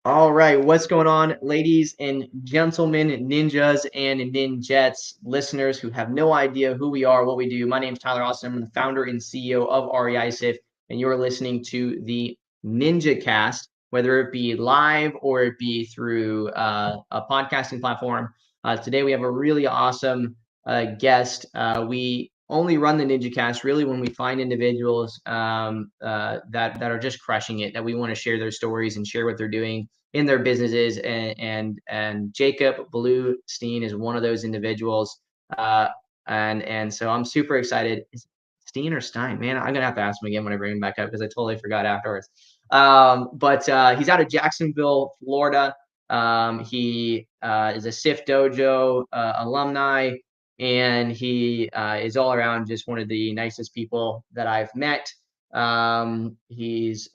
All right, what's going on, ladies and gentlemen, ninjas and ninjets, listeners who have no idea who we are, what we do? My name is Tyler Austin. I'm the founder and CEO of REISift, and you're listening to the Ninja Cast, whether it be live or it be through a podcasting platform. Today we have a really awesome guest. We only run the Ninja Cast really when we find individuals that are just crushing it, that we want to share their stories and share what they're doing in their businesses. And Jacob Bluestein is one of those individuals. And so I'm super excited. Is it Steen or Stein? Man, I'm gonna have to ask him again when I bring him back up because I totally forgot afterwards. But he's out of Jacksonville, Florida. He is a SIF Dojo alumni, and he is all around just one of the nicest people that I've met. He's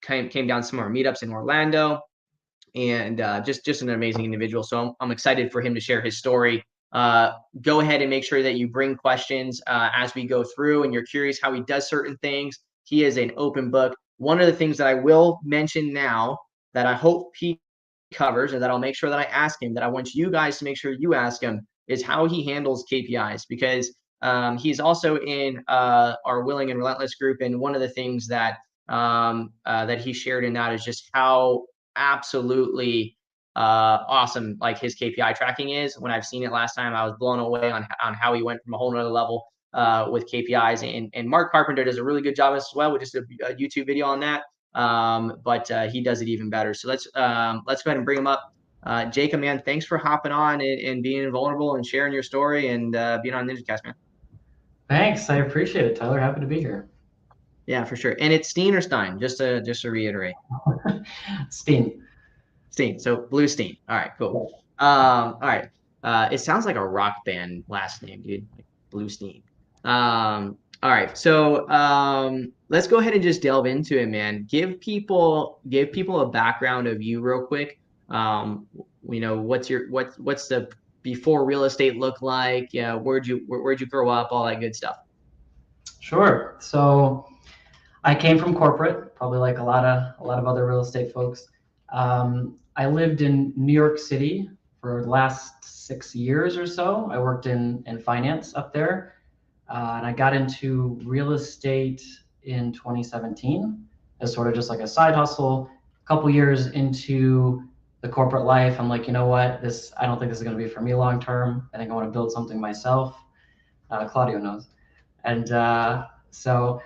came down some of our meetups in Orlando, and just an amazing individual. So I'm excited for him to share his story. Go ahead and make sure that you bring questions as we go through, and you're curious how he does certain things. He is an open book. One of the things that I will mention now that I hope he covers, and that I'll make sure that I ask him, that I want you guys to make sure you ask him, is how he handles KPIs, because he's also in our Willing and Relentless group. And one of the things that that he shared in that is just how absolutely awesome like his KPI tracking is. When I've seen it last time, I was blown away on how he went from a whole nother level with KPIs. And Mark Carpenter does a really good job as well with just a YouTube video on that. But he does it even better. So let's go ahead and bring him up. Jacob, man, thanks for hopping on and being vulnerable and sharing your story and being on NinjaCast, man. Thanks. I appreciate it, Tyler. Happy to be here. Yeah, for sure. And it's Steen or Stein, just to reiterate. Steen. Steen. So Bluestein. All right, cool. All right. It sounds like a rock band last name, dude. Like Bluestein. All right. So let's go ahead and just delve into it, man. Give people a background of you real quick. What's the before real estate look like? Yeah, where'd you grow up? All that good stuff. Sure. So I came from corporate, probably like a lot of other real estate folks. I lived in New York City for the last 6 years or so. I worked in finance up there, and I got into real estate in 2017 as sort of just like a side hustle. A couple years into the corporate life, I'm like, you know what? I don't think this is going to be for me long term. I think I want to build something myself. Claudio knows. And so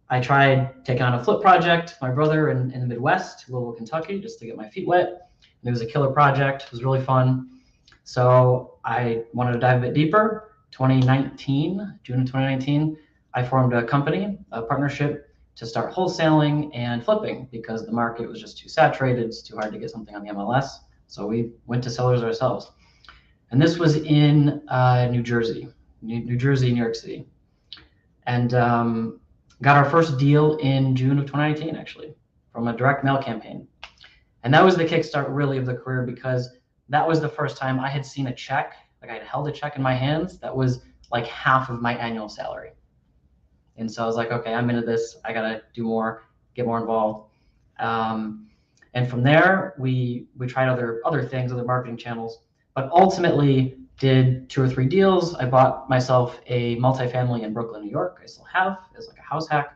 I tried taking on a flip project with my brother in the Midwest, Louisville, Kentucky, just to get my feet wet. And it was a killer project. It was really fun. So I wanted to dive a bit deeper. 2019, June of 2019, I formed a company, a partnership to start wholesaling and flipping because the market was just too saturated. It's too hard to get something on the MLS. So we went to sellers ourselves. And this was in New Jersey, New Jersey, New York City. And got our first deal in June of 2019, actually, from a direct mail campaign. And that was the kickstart really of the career because that was the first time I had seen a check, like I had held a check in my hands that was like half of my annual salary. And so I was like, okay, I'm into this. I got to do more, get more involved. Um, and from there, we tried other things, other marketing channels, but ultimately did 2 or 3 deals. I bought myself a multifamily in Brooklyn, New York. I still have as like a house hack,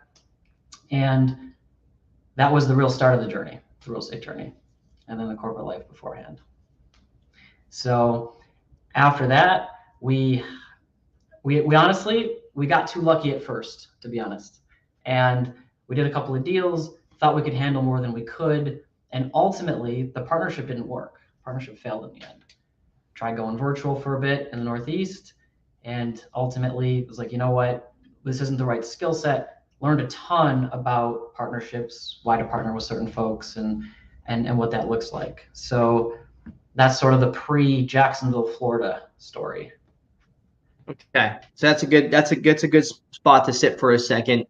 and that was the real start of the journey, the real estate journey, and then the corporate life beforehand. So after that, we honestly we got too lucky at first, to be honest, and we did a couple of deals, thought we could handle more than we could, and ultimately the partnership didn't work. Partnership failed in the end. Tried going virtual for a bit in the Northeast, and ultimately was like, you know what, this isn't the right skill set. Learned a ton about partnerships, why to partner with certain folks, and what that looks like. So that's sort of the pre-Jacksonville, Florida story. Okay, so that's a good spot to sit for a second.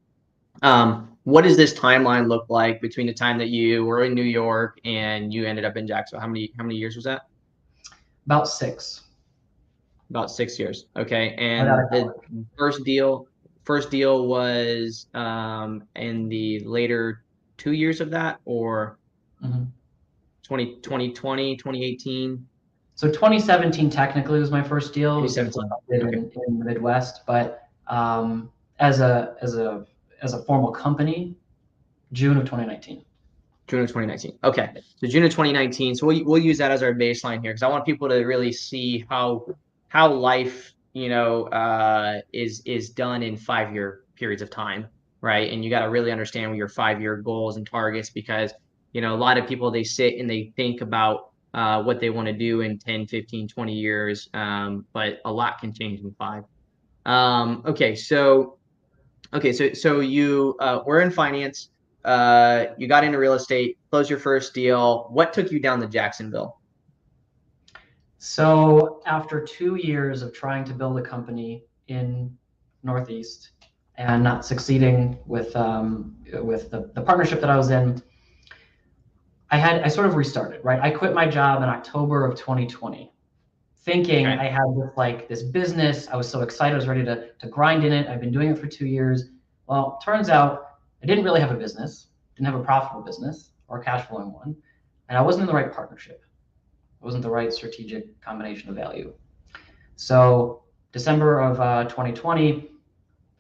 What does this timeline look like between the time that you were in New York and you ended up in Jacksonville? How many years was that? About 6. About 6 years. Okay, Right out and of the college. first deal was in the later 2 years of that, or Mm-hmm. 2020, 2018? So 2017 technically was my first deal. It was the flip 2017. I did Okay. in the Midwest, but as a formal company, June of 2019. June of 2019. Okay. So June of 2019. So we'll use that as our baseline here because I want people to really see how life, is done in 5-year periods of time, right? And you got to really understand what your 5-year goals and targets because, a lot of people, they sit and they think about what they want to do in 10, 15, 20 years. But a lot can change in 5. Okay. So you were in finance. You got into real estate, closed your first deal. What took you down to Jacksonville? So after 2 years of trying to build a company in Northeast and not succeeding with the partnership that I was in, I sort of restarted, right? I quit my job in October of 2020, thinking Okay. I had this business. I was so excited. I was ready to grind in it. I've been doing it for 2 years. Well, turns out I didn't really have a business, didn't have a profitable business or a cash flowing one, and I wasn't in the right partnership. It wasn't the right strategic combination of value. So December of 2020,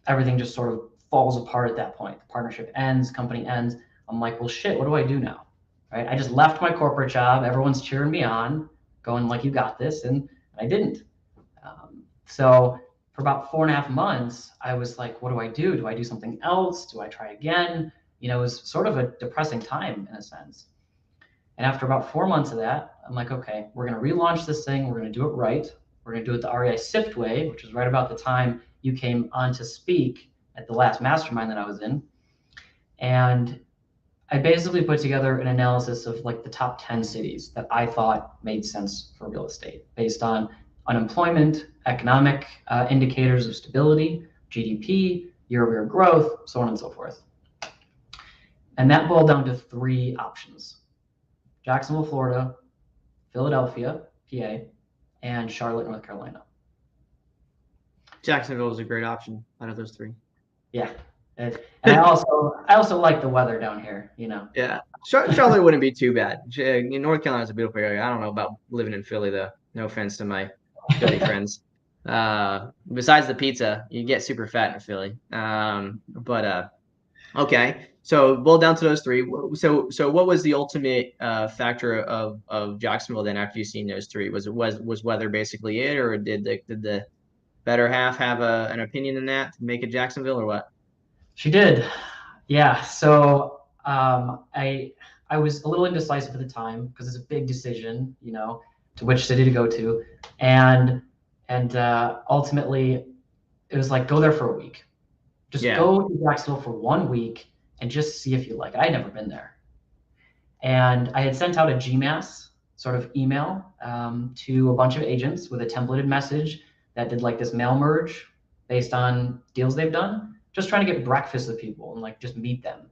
everything just sort of falls apart at that point. The partnership ends, company ends. I'm like, well, shit, what do I do now? Right? I just left my corporate job. Everyone's cheering me on, going like, you got this, and I didn't. So for about 4.5 months, I was like, what do I do? Do I do something else? Do I try again? It was sort of a depressing time in a sense. And after about 4 months of that, I'm like, okay, we're going to relaunch this thing. We're going to do it right. We're going to do it the REISift way, which was right about the time you came on to speak at the last mastermind that I was in. And I basically put together an analysis of like the top 10 cities that I thought made sense for real estate based on unemployment, economic indicators of stability, GDP, year-over-year growth, so on and so forth. And that boiled down to 3 options: Jacksonville, Florida, Philadelphia, PA, and Charlotte, North Carolina. Jacksonville was a great option out of those 3. Yeah. And I also like the weather down here, Yeah. Charlotte wouldn't be too bad. North Carolina's a beautiful area. I don't know about living in Philly though. No offense to my Philly friends. Besides the pizza, you get super fat in Philly. But okay. So boil down to those 3. So what was the ultimate factor of Jacksonville then after you've seen those 3? Was weather basically it, or did the better half have an opinion in that to make it Jacksonville, or what? She did. Yeah. So I was a little indecisive at the time because it's a big decision, to which city to go to, and ultimately it was like, go there for a week. Just Yeah. go to Jacksonville for 1 week and just see if you like it. I'd never been there. And I had sent out a GMAS sort of email to a bunch of agents with a templated message that did like this mail merge based on deals they've done, just trying to get breakfast with people and like just meet them.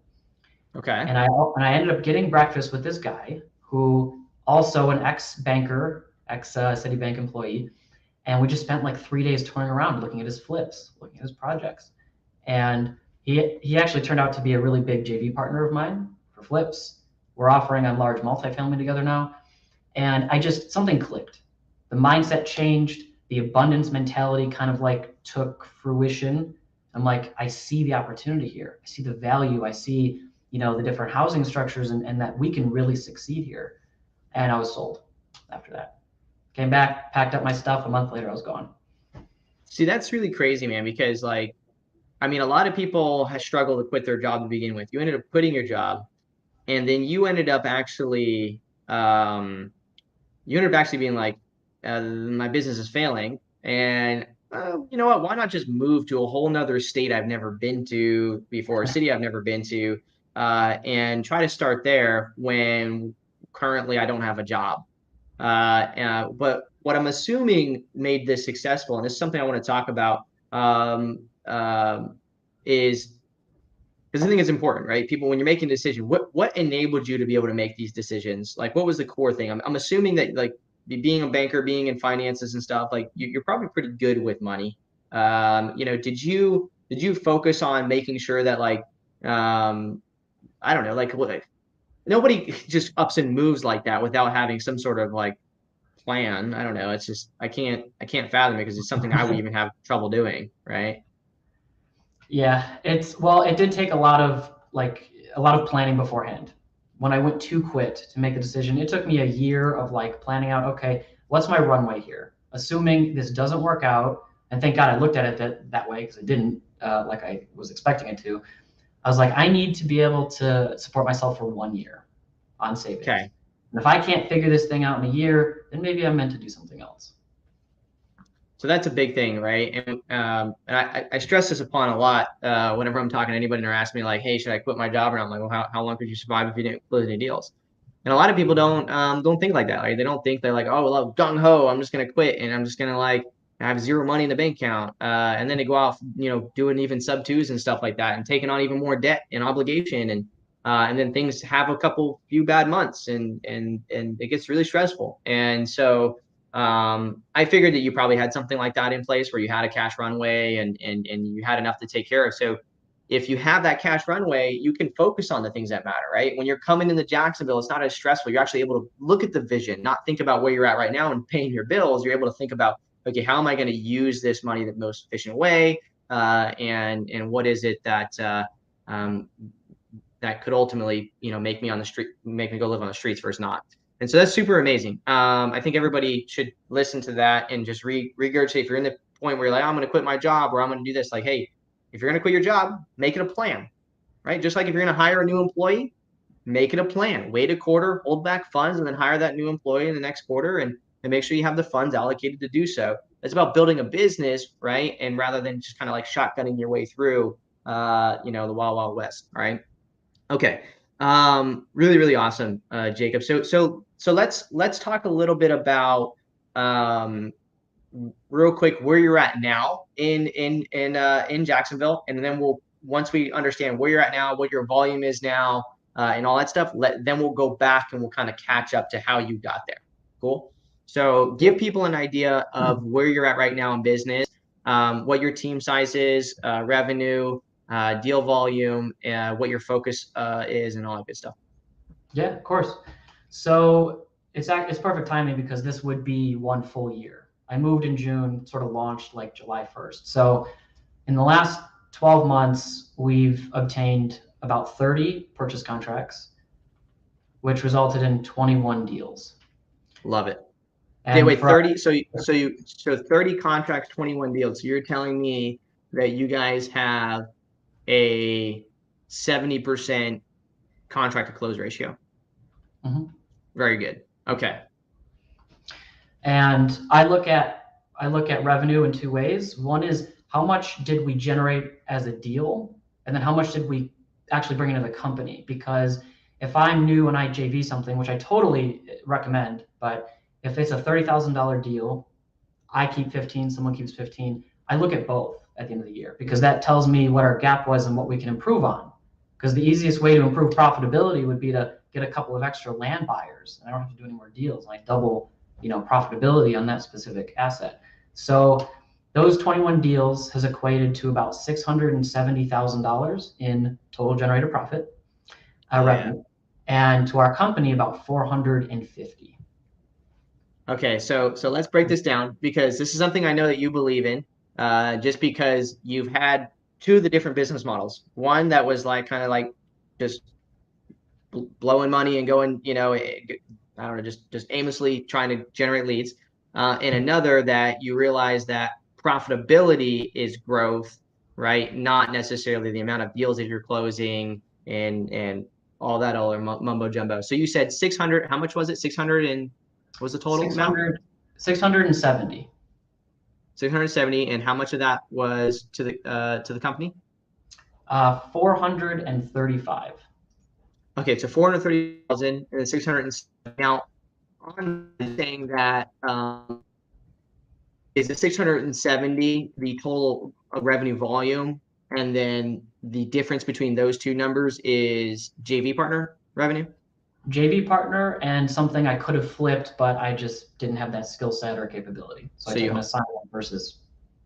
Okay. And I ended up getting breakfast with this guy who also an ex-banker, ex-Citibank employee, and we just spent like 3 days touring around, looking at his flips, looking at his projects, and he actually turned out to be a really big JV partner of mine for flips. We're offering on large multifamily together now, and something clicked. The mindset changed. The abundance mentality kind of like took fruition. I'm like, I see the opportunity here. I see the value. I see, the different housing structures and that we can really succeed here. And I was sold after that. Came back, packed up my stuff. A month later, I was gone. See, that's really crazy, man, because a lot of people have struggled to quit their job to begin with. You ended up quitting your job, and then you ended up actually being like, my business is failing, and you know what? Why not just move to a whole nother state I've never been to before, a city I've never been to, and try to start there when currently I don't have a job. But what I'm assuming made this successful, and this is something I want to talk about, is because I think it's important, right? People, when you're making a decision, what enabled you to be able to make these decisions? Like, what was the core thing? I'm assuming that like being a banker, being in finances and stuff, like you're probably pretty good with money. Did you focus on making sure that like I don't know, like what? nobody just ups and moves like that without having some sort of like plan. I don't know. It's just I can't fathom it because it's something I would even have trouble doing, right? Yeah, it did take a lot of planning beforehand. When I went to quit to make a decision, it took me a year of like planning out, okay, what's my runway here? Assuming this doesn't work out, and thank God I looked at it that way because it didn't, like I was expecting it to. I was like, I need to be able to support myself for 1 year on savings. Okay. And if I can't figure this thing out in a year, then maybe I'm meant to do something else. So that's a big thing, right? And I stress this upon a lot whenever I'm talking to anybody and they're asking me like, "Hey, should I quit my job?" And I'm like, "Well, how long could you survive if you didn't close any deals?" And a lot of people don't think like that. Like they don't think they're like, "Oh, well, gung ho, I'm just gonna quit and I'm just gonna like have zero money in the bank account," and then they go off, doing even sub twos and stuff like that, and taking on even more debt and obligation, and then things have a few bad months, and it gets really stressful. And so I figured that you probably had something like that in place where you had a cash runway and you had enough to take care of. So if you have that cash runway, you can focus on the things that matter, right? When you're coming into Jacksonville, it's not as stressful. You're actually able to look at the vision, not think about where you're at right now and paying your bills. You're able to think about, okay, how am I going to use this money the most efficient way? And what is it um, that could ultimately, make me on the street, make me go live on the streets versus not. And so that's super amazing. I think everybody should listen to that and just regurgitate. If you're in the point where you're like, I'm going to quit my job or I'm going to do this, like, hey, if you're going to quit your job, make it a plan, right? Just like if you're going to hire a new employee, make it a plan. Wait a quarter, hold back funds, and then hire that new employee in the next quarter, and make sure you have the funds allocated to do so. It's about building a business, right? And rather than just kind of like shotgunning your way through, the wild, wild west, right? Okay. Really, really awesome, Jacob. So let's talk a little bit about um, real quick where you're at now in Jacksonville, and then once we understand where you're at now, what your volume is now, and all that stuff, then we'll go back and we'll kind of catch up to how you got there. Cool. So give people an idea of where you're at right now in business, what your team size is, revenue, deal volume, what your focus is, and all that good stuff. Yeah, of course. So it's perfect timing because this would be 1 full year. I moved in June, sort of launched like July 1st. So in the last 12 months, we've obtained about 30 purchase contracts, which resulted in 21 deals. Love it. Okay, And wait, for 30. So 30 contracts, 21 deals. So you're telling me that you guys have a 70% contract to close ratio. Mhm. Very good. Okay. And I look at revenue in two ways. One is how much did we generate as a deal, and then how much did we actually bring into the company? Because if I'm new and I JV something, which I totally recommend, but if it's a $30,000 deal, I keep 15, someone keeps 15. I look at both at the end of the year because that tells me what our gap was and what we can improve on. Because the easiest way to improve profitability would be to get a couple of extra land buyers, and I don't have to do any more deals, and I double, profitability on that specific asset. So those 21 deals has equated to about $670,000 in total generated profit, revenue, and to our company about 450. Okay, so let's break this down because this is something I know that you believe in. Just because you've had two of the different business models. One that was like kind of like just blowing money and going, I don't know, just aimlessly trying to generate leads, and another that you realize that profitability is growth, right? Not necessarily the amount of deals that you're closing and all that other mumbo jumbo. So you said 600. How much was it? 600 and what was the total amount? 670. 670. And how much of that was to the company? 435. Okay, so 430,000 and then 600. Now, on saying that, is the 670 the total revenue volume, and then the difference between those two numbers is JV partner revenue? JV partner and something I could have flipped, but I just didn't have that skill set or capability. So I So took an you assignment versus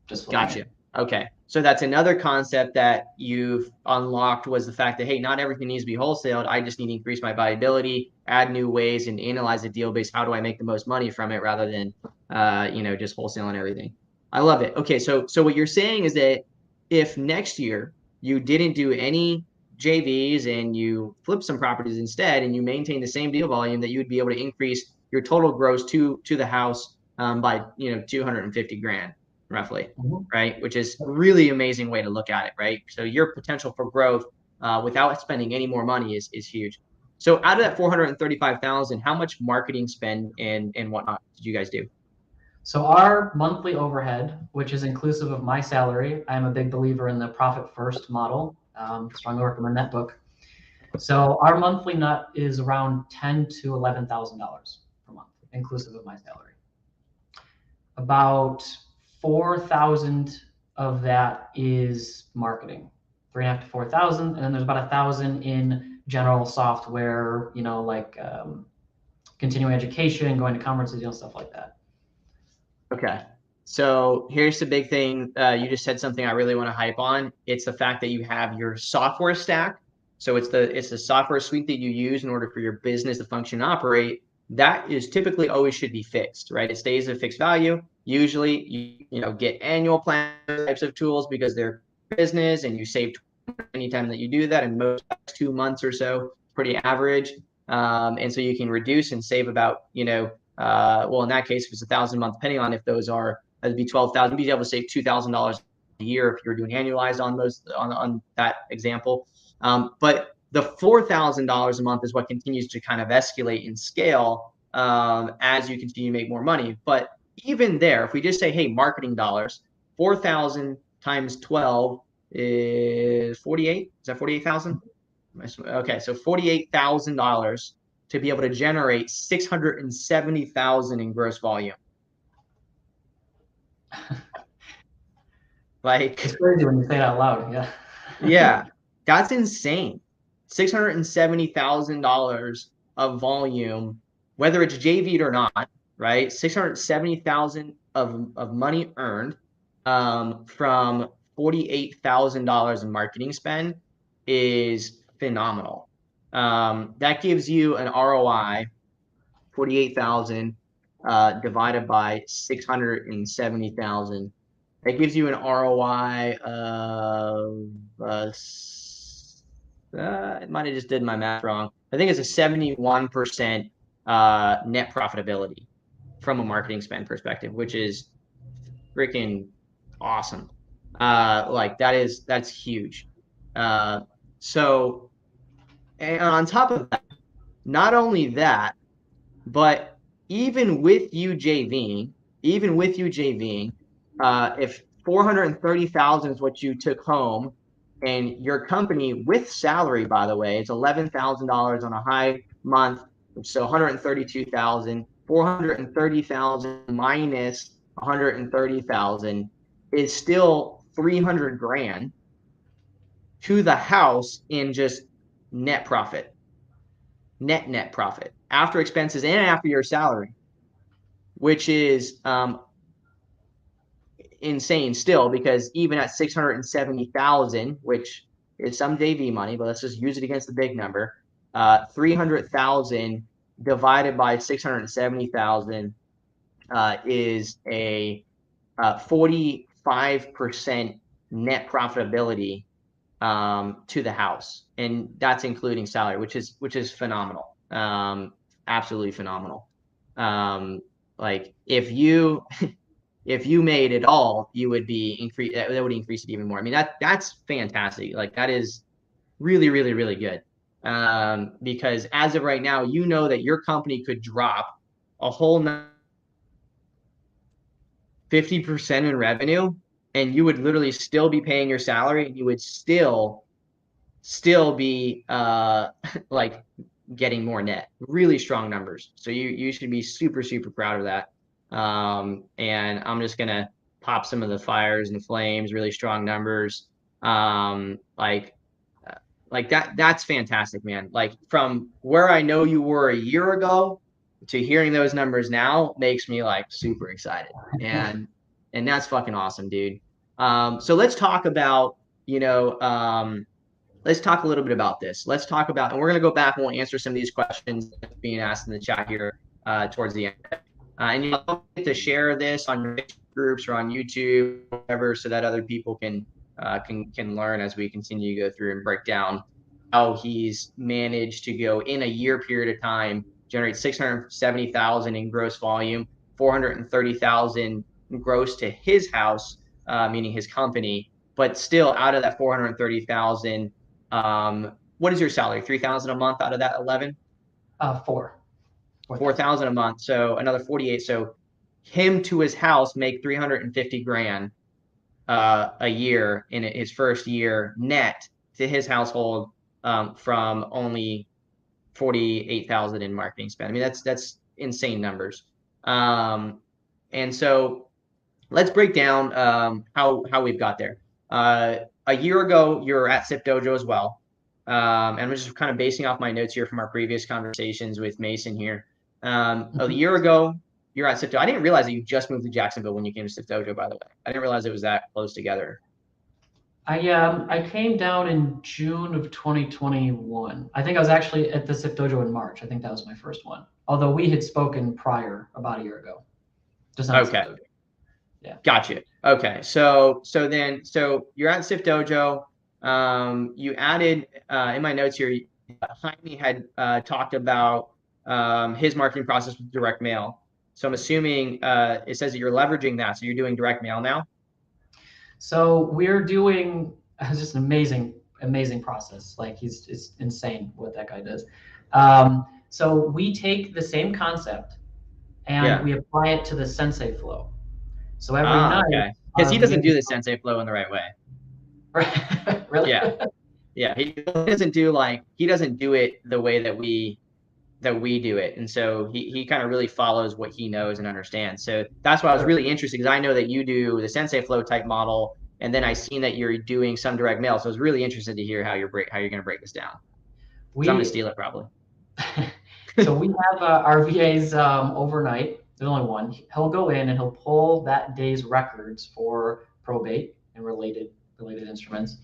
just flipping gotcha. it. Okay. So that's another concept that you've unlocked, was the fact that, hey, not everything needs to be wholesaled. I just need to increase my viability, add new ways, and analyze the deal based. How do I make the most money from it, rather than, just wholesaling everything. I love it. Okay. So what you're saying is that if next year you didn't do any JVs and you flip some properties instead, and you maintain the same deal volume, that you would be able to increase your total gross to the house by 250 grand roughly. Mhm. Right? Which is really amazing way to look at it, right? So your potential for growth without spending any more money is huge. So out of that 435,000, how much marketing spend and whatnot did you guys do? So our monthly overhead, which is inclusive of my salary, I'm a big believer in the profit first model. Strongly recommend that book. So our monthly nut is around $10,000 to $11,000 per month, inclusive of my salary. About 4,000 of that is marketing, 3.5 to 4,000, and then there's about 1,000 in general software, like continuing education, going to conferences, stuff like that. Okay. So here's the big thing. You just said something I really want to hype on. It's the fact that you have your software stack. So it's the software suite that you use in order for your business to function and operate. That is typically always should be fixed, right? It stays at fixed value. Usually you get annual plan types of tools because they're business, and you save anytime that you do that, and most 2 months or so, pretty average. And so you can reduce and save about, well, in that case, if it's 1,000 a month, depending on if those are, that'd be 12,000. Be able to save $2,000 a year if you're doing annualized on those on that example. But the $4,000 a month is what continues to kind of escalate in scale as you continue to make more money. But even there, if we just say, hey, marketing dollars, 4,000 times 12 is 48. Is that 48,000? Okay, so $48,000 to be able to generate 670,000 in gross volume. It's crazy when you say it out loud. Yeah. Yeah, that's insane. $670,000 of volume, whether it's JV'd or not, right? 670,000 of money earned from $48,000 in marketing spend is phenomenal. That gives you an ROI, 48,000 divided by 670,000. That gives you an ROI of I might have just did my math wrong. I think it's a 71% net profitability from a marketing spend perspective, which is freaking awesome. That's huge. So, and on top of that, not only that, but even with you JVing, if 430,000 is what you took home, and your company with salary, by the way, it's $11,000 on a high month, so 132,000, 430,000 minus 130,000 is still 300 grand to the house in just net profit, net profit after expenses and after your salary, which is insane still, because even at 670,000, which is some JV money, but let's just use it against the big number, 300,000 divided by 670,000 is a 45% net profitability to the house, and that's including salary, which is phenomenal, absolutely phenomenal. Like if you made it all, you would be increase that would increase it even more. I mean, that's fantastic. Like that is really, really, really good. Because as of right now, that your company could drop a whole 50% in revenue, and you would literally still be paying your salary, and you would still be like getting more net. Really strong numbers. So you should be super, super proud of that. And I'm just gonna pop some of the fires and flames. Really strong numbers. Like that's fantastic, man. Like from where I know you were a year ago to hearing those numbers now makes me like super excited, and that's fucking awesome, dude. So let's talk about, let's talk a little bit about this. Let's talk about, and we're going to go back and we'll answer some of these questions being asked in the chat here towards the end. And you'll get to share this on your groups or on YouTube, whatever, so that other people can learn as we continue to go through and break down how he's managed to go in a year period of time, generate 670,000 in gross volume, 430,000 gross to his house, meaning his company, but still out of that 430,000, what is your salary? 3,000 a month out of that 11? 4,000 a month. So another 48. So him to his house make 350 grand a year in his first year net to his household from only 48,000 in marketing spend. I mean, that's insane numbers. And so let's break down how we've got there. A year ago, you were at Sip Dojo as well. And I'm just kind of basing off my notes here from our previous conversations with Mason here. A year ago, you're at Sip Dojo. I didn't realize that you just moved to Jacksonville when you came to Sip Dojo, by the way. I didn't realize it was that close together. I came down in June of 2021. I think I was actually at the Sip Dojo in March. I think that was my first one. Although we had spoken prior about a year ago. Just not okay. Yeah. Gotcha. Okay. So you're at Sip Dojo. You added in my notes here, Jaime had talked about his marketing process with direct mail. So I'm assuming it says that you're leveraging that. So you're doing direct mail now? So we're doing just an amazing process. Like it's insane what that guy does. So we take the same concept and we apply it to the Sensei flow. So every night, because he doesn't do the Sensei flow in the right way. Really? Yeah. He doesn't do it the way that we do it, and so he kind of really follows what he knows and understands. So that's why I was really interested, because I know that you do the Sensei flow type model, and then I seen that you're doing some direct mail. So I was really interested to hear how you're going to break this down. I'm going to steal it probably. So we have our VAs overnight. There's only one. He'll go in and he'll pull that day's records for probate and related instruments,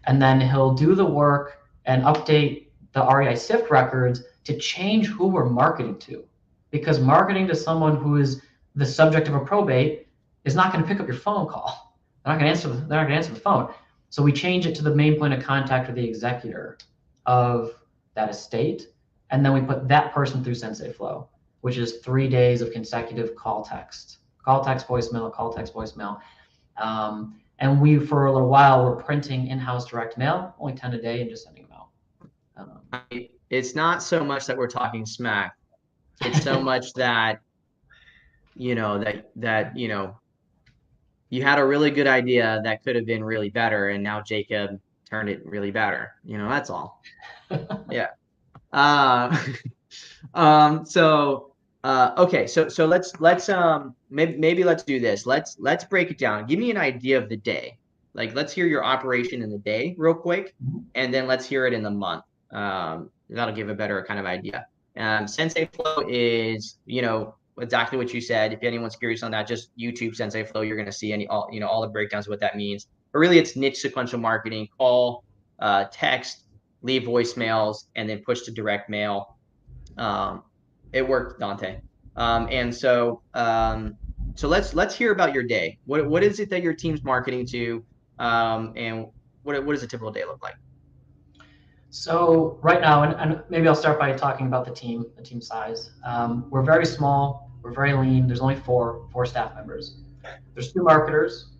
and then he'll do the work and update the REISift records to change who we're marketing to, because marketing to someone who is the subject of a probate is not going to pick up your phone call. They're not going to answer the phone. So we change it to the main point of contact or the executor of that estate, and then we put that person through Sensei Flow, which is 3 days of consecutive call text voicemail. And we, for a little while, we're printing in-house direct mail, only 10 a day, and just sending them out. It's not so much that we're talking smack. It's so much that, you had a really good idea that could have been really better, and now Jacob turned it really better. That's all. Yeah. Okay. So let's maybe let's do this. Let's break it down. Give me an idea of the day. Like, let's hear your operation in the day real quick, and then let's hear it in the month. That'll give a better kind of idea. Sensei Flow is, exactly what you said. If anyone's curious on that, just YouTube Sensei Flow. You're going to see all the breakdowns of what that means. But really, it's niche sequential marketing: call, text, leave voicemails, and then push to direct mail. It worked, Dante. And so let's hear about your day. What is it that your team's marketing to, and what does a typical day look like? So right now, and maybe I'll start by talking about the team size. We're very small. We're very lean. There's only four staff members. There's 2 marketers.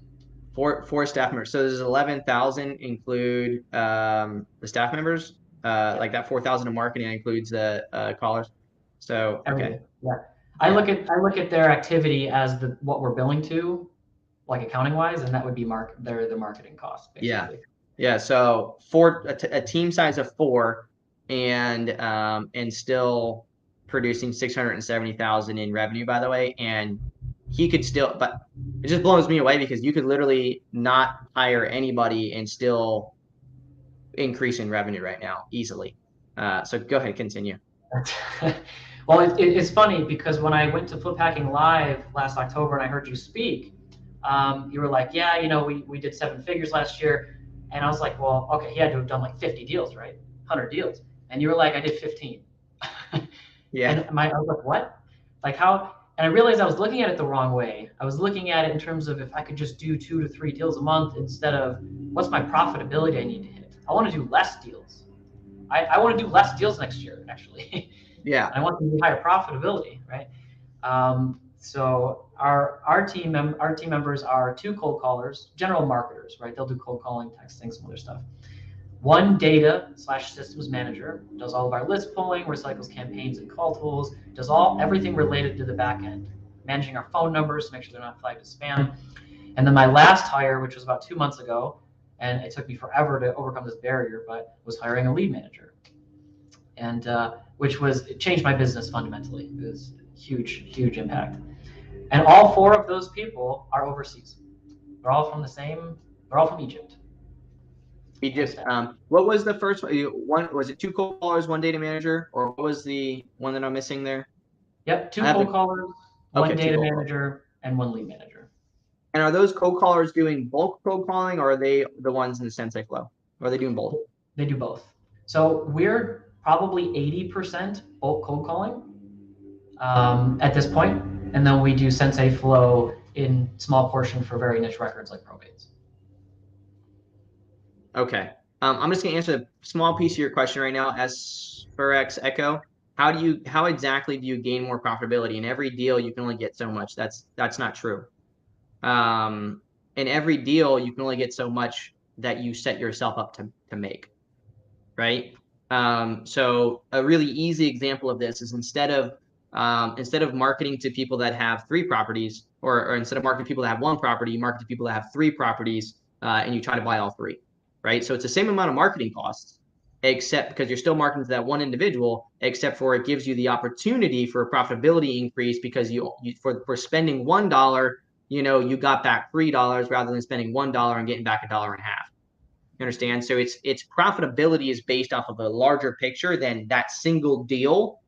Four staff members. So does 11,000 include the staff members? Like that 4,000 in marketing includes the callers. So okay. Yeah. I look at their activity as what we're billing to, like accounting wise, and that would be the marketing cost, basically. Yeah. So a team size of 4, and still producing 670,000 in revenue, by the way. And he could still, but it just blows me away, because you could literally not hire anybody and still increase in revenue right now easily. So go ahead, continue. Well, it's funny, because when I went to Flip Hacking Live last October and I heard you speak, You were like, yeah, we did 7 figures last year. And I was like, well, okay, he had to have done like 50 deals, right? 100 deals. And you were like, I did 15. Yeah. And I was like, what? Like how? And I realized I was looking at it the wrong way. I was looking at it in terms of if I could just do 2 to 3 deals a month instead of what's my profitability I need to hit. I want to do less deals. I want to do less deals next year, actually. Yeah. I want to do higher profitability, right? So our team members are 2 cold callers, general marketers, right? They'll do cold calling, texting, some other stuff. 1 data/systems manager does all of our list pulling, recycles campaigns and call tools, does everything related to the back end, managing our phone numbers to make sure they're not flagged as spam. And then my last hire, which was about 2 months ago, and it took me forever to overcome this barrier, but was hiring a lead manager, and it changed my business fundamentally. It was huge impact. And all 4 of those people are overseas. They're all from Egypt. Egypt. What was the first one? Was it 2 cold callers, 1 data manager, or what was the one that I'm missing there? Yep, 2 cold callers, 1 data manager, and 1 lead manager. And are those cold callers doing bulk cold calling, or are they the ones in the Sensei flow? Or are they doing both? They do both. So we're probably 80% bulk cold calling at this point, and then we do Sensei flow in small portion for very niche records like probates. Okay. I'm just going to answer the small piece of your question right now. S4X Echo, how exactly do you gain more profitability? In every deal, you can only get so much. That's not true. In every deal, you can only get so much that you set yourself up to make, right? So a really easy example of this is instead of marketing to people that have 3 properties, or instead of marketing to people that have 1 property, you market to people that have 3 properties, and you try to buy all 3, right? So it's the same amount of marketing costs, except because you're still marketing to that 1 individual, except for it gives you the opportunity for a profitability increase because for spending $1, you got back $3 rather than spending $1 and getting back $1.50. You understand? So its profitability is based off of a larger picture than that single deal.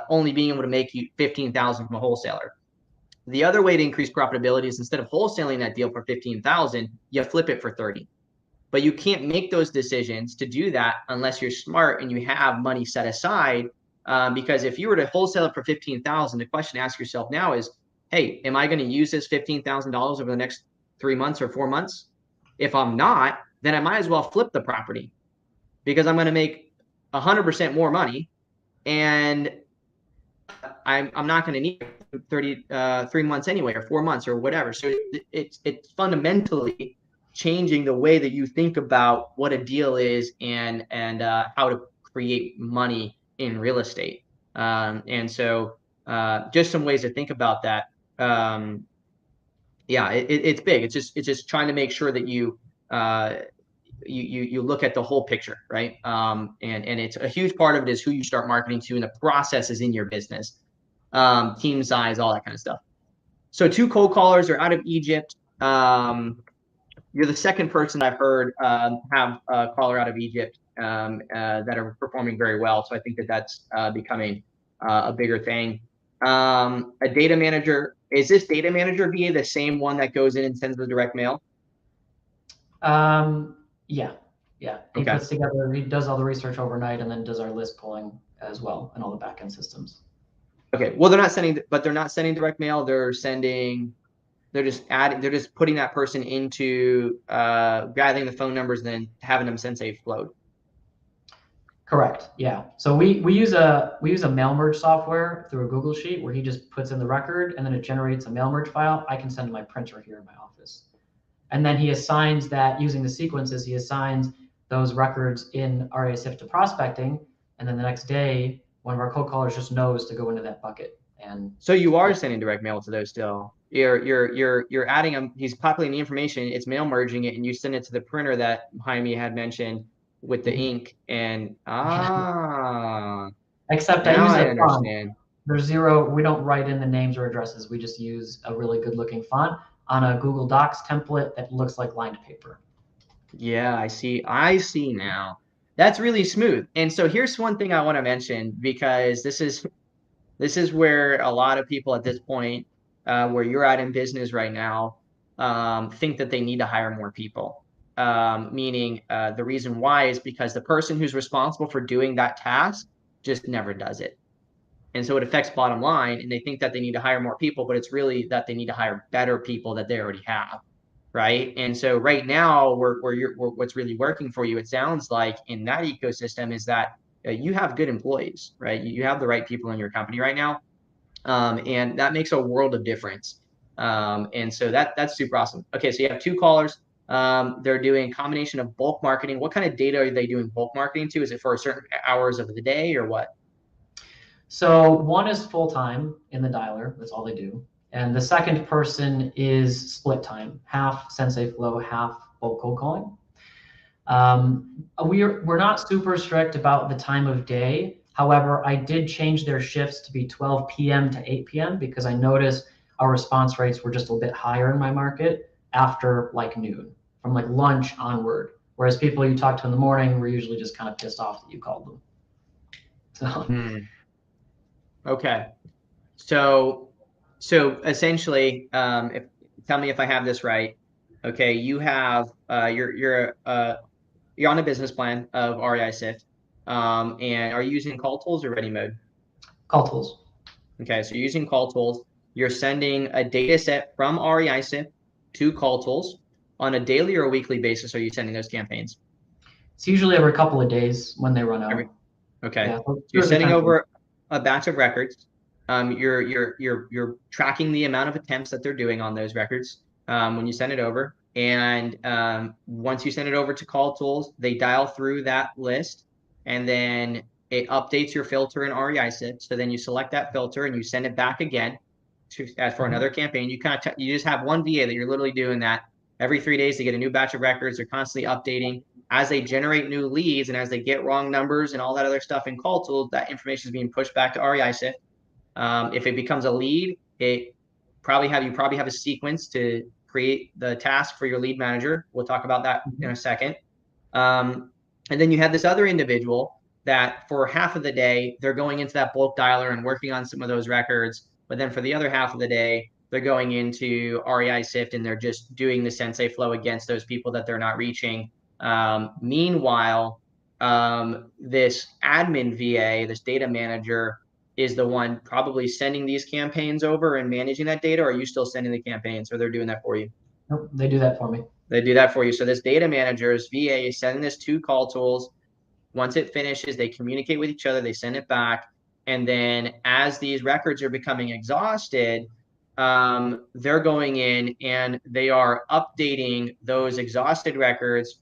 Only being able to make you 15,000 from a wholesaler. The other way to increase profitability is instead of wholesaling that deal for 15,000, you flip it for 30. But you can't make those decisions to do that unless you're smart and you have money set aside. Because if you were to wholesale it for 15,000, the question to ask yourself now is, hey, am I going to use this $15,000 over the next 3 months or 4 months? If I'm not, then I might as well flip the property because I'm going to make 100% more money, and I'm not going to need 3 months anyway, or 4 months or whatever. So it's fundamentally changing the way that you think about what a deal is and how to create money in real estate. And so just some ways to think about that. Yeah, it's big. It's just trying to make sure that you look at the whole picture, right? And it's a huge part of it is who you start marketing to and the processes in your business, team size, all that kind of stuff. So 2 cold callers are out of Egypt. You're the second person I've heard have a caller out of Egypt that are performing very well. So I think that's becoming a bigger thing. A data manager. Is this data manager VA the same one that goes in and sends the direct mail? Yeah. He puts together, he does all the research overnight and then does our list pulling as well and all the backend systems. Okay. Well, they're not sending direct mail. They're just putting that person into gathering the phone numbers and then having them Sensei float. Correct. Yeah. So we use a mail merge software through a Google Sheet where he just puts in the record and then it generates a mail merge file. I can send to my printer here in my office. And then he assigns that using the sequences, he assigns those records in REISift to prospecting. And then the next day, one of our cold callers just knows to go into that bucket. And so you are sending direct mail to those still. You're adding them. He's populating the information. It's mail merging it, and you send it to the printer that Jaime had mentioned with the ink. And except now I understand. There's zero. We don't write in the names or addresses. We just use a really good-looking font on a Google Docs template that looks like lined paper. Yeah, I see now. That's really smooth. And so here's one thing I want to mention, because this is where a lot of people at this point where you're at in business right now think that they need to hire more people. Meaning the reason why is because the person who's responsible for doing that task just never does it. And so it affects bottom line, and they think that they need to hire more people, but it's really that they need to hire better people that they already have, right? And so right now, what's really working for you, it sounds like in that ecosystem is that you have good employees, right? You have the right people in your company right now, and that makes a world of difference. And so that's super awesome. Okay, so you have two callers. They're doing a combination of bulk marketing. What kind of data are they doing bulk marketing to? Is it for certain hours of the day or what? So one is full-time in the dialer. That's all they do. And the second person is split time, half Sensei Flow, half bulk cold calling. We're not super strict about the time of day. However, I did change their shifts to be 12 p.m. to 8 p.m. because I noticed our response rates were just a bit higher in my market after like noon, from like lunch onward. Whereas people you talk to in the morning were usually just kind of pissed off that you called them. So. Okay. So essentially, tell me if I have this right. Okay, you have you're on a business plan of REISift, and are you using call tools or ready mode? Call tools. Okay, so you're using call tools. You're sending a data set from REISift to call tools on a daily or a weekly basis. Are you sending those campaigns? It's usually every couple of days when they run out. Okay. Yeah, So you're sending over a batch of records. You're tracking the amount of attempts that they're doing on those records when you send it over. And once you send it over to call tools, they dial through that list, and then it updates your filter in REISift. So then you select that filter and you send it back again for another campaign. You you just have one VA that you're literally doing that every 3 days. They get a new batch of records. They're constantly updating. As they generate new leads and as they get wrong numbers and all that other stuff in call tools, that information is being pushed back to REISift. If it becomes a lead, you probably have a sequence to create the task for your lead manager. We'll talk about that in a second. And then you have this other individual that for half of the day, they're going into that bulk dialer and working on some of those records. But then for the other half of the day, they're going into REISift and they're just doing the Sensei flow against those people that they're not reaching. Meanwhile, this admin VA, this data manager, is the one probably sending these campaigns over and managing that data. Or are you still sending the campaigns, or they're doing that for you? Nope, they do that for me. They do that for you. So this data manager's VA is sending this to call tools. Once it finishes, they communicate with each other, they send it back. And then as these records are becoming exhausted, they're going in and they are updating those exhausted records,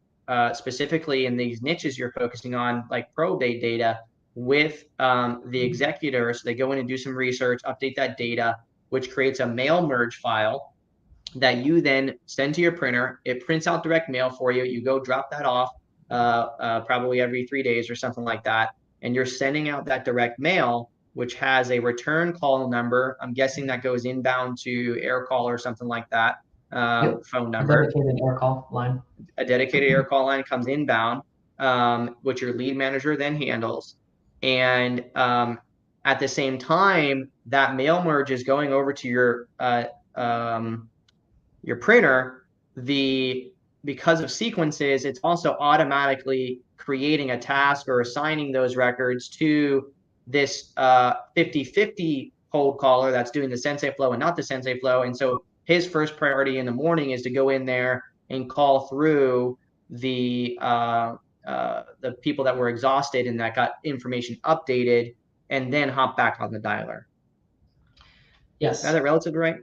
specifically in these niches you're focusing on, like probate data, with the executor. So they go in and do some research, update that data, which creates a mail merge file that you then send to your printer. It prints out direct mail for you. You go drop that off probably every 3 days or something like that. And you're sending out that direct mail, which has a return call number. I'm guessing that goes inbound to air call or something like that. Phone number. A dedicated air call line. A dedicated air call line comes inbound, which your lead manager then handles. And at the same time, that mail merge is going over to your printer. Because of sequences, it's also automatically creating a task or assigning those records to this 50/50 cold caller that's doing the Sensei flow and not the Sensei flow. And so his first priority in the morning is to go in there and call through the people that were exhausted and that got information updated, and then hop back on the dialer. Yes. Is that relative right?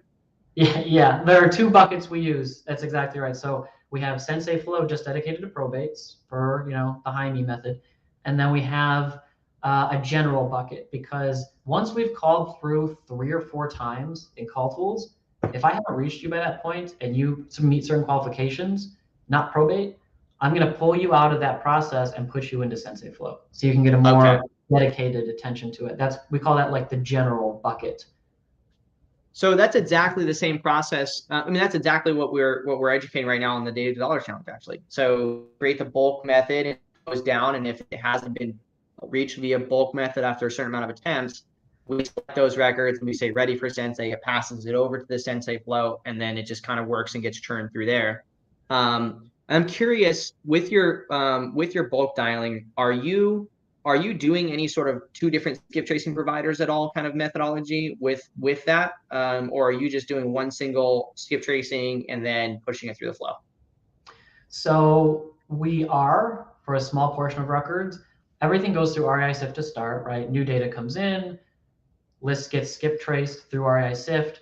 Yeah. There are two buckets we use. That's exactly right. So we have Sensei Flow just dedicated to probates for the high-me method, and then we have a general bucket, because once we've called through 3 or 4 times in call tools, if I haven't reached you by that point and you meet certain qualifications, not probate, I'm going to pull you out of that process and push you into Sensei Flow, so you can get a more dedicated attention to it. We call that like the general bucket. So that's exactly the same process. That's exactly what we're educating right now on the Data to Dollar Challenge, actually. So create the bulk method, and it goes down, and if it hasn't been reached via bulk method after a certain amount of attempts, we select those records and we say ready for Sensei. It passes it over to the Sensei flow, and then it just kind of works and gets churned through there. I'm curious with your bulk dialing, are you doing any sort of two different skip tracing providers at all kind of methodology with that, or are you just doing one single skip tracing and then pushing it through the flow? So we are, for a small portion of records, everything goes through REISift to start, right? New data comes in, list gets skip traced through REISift.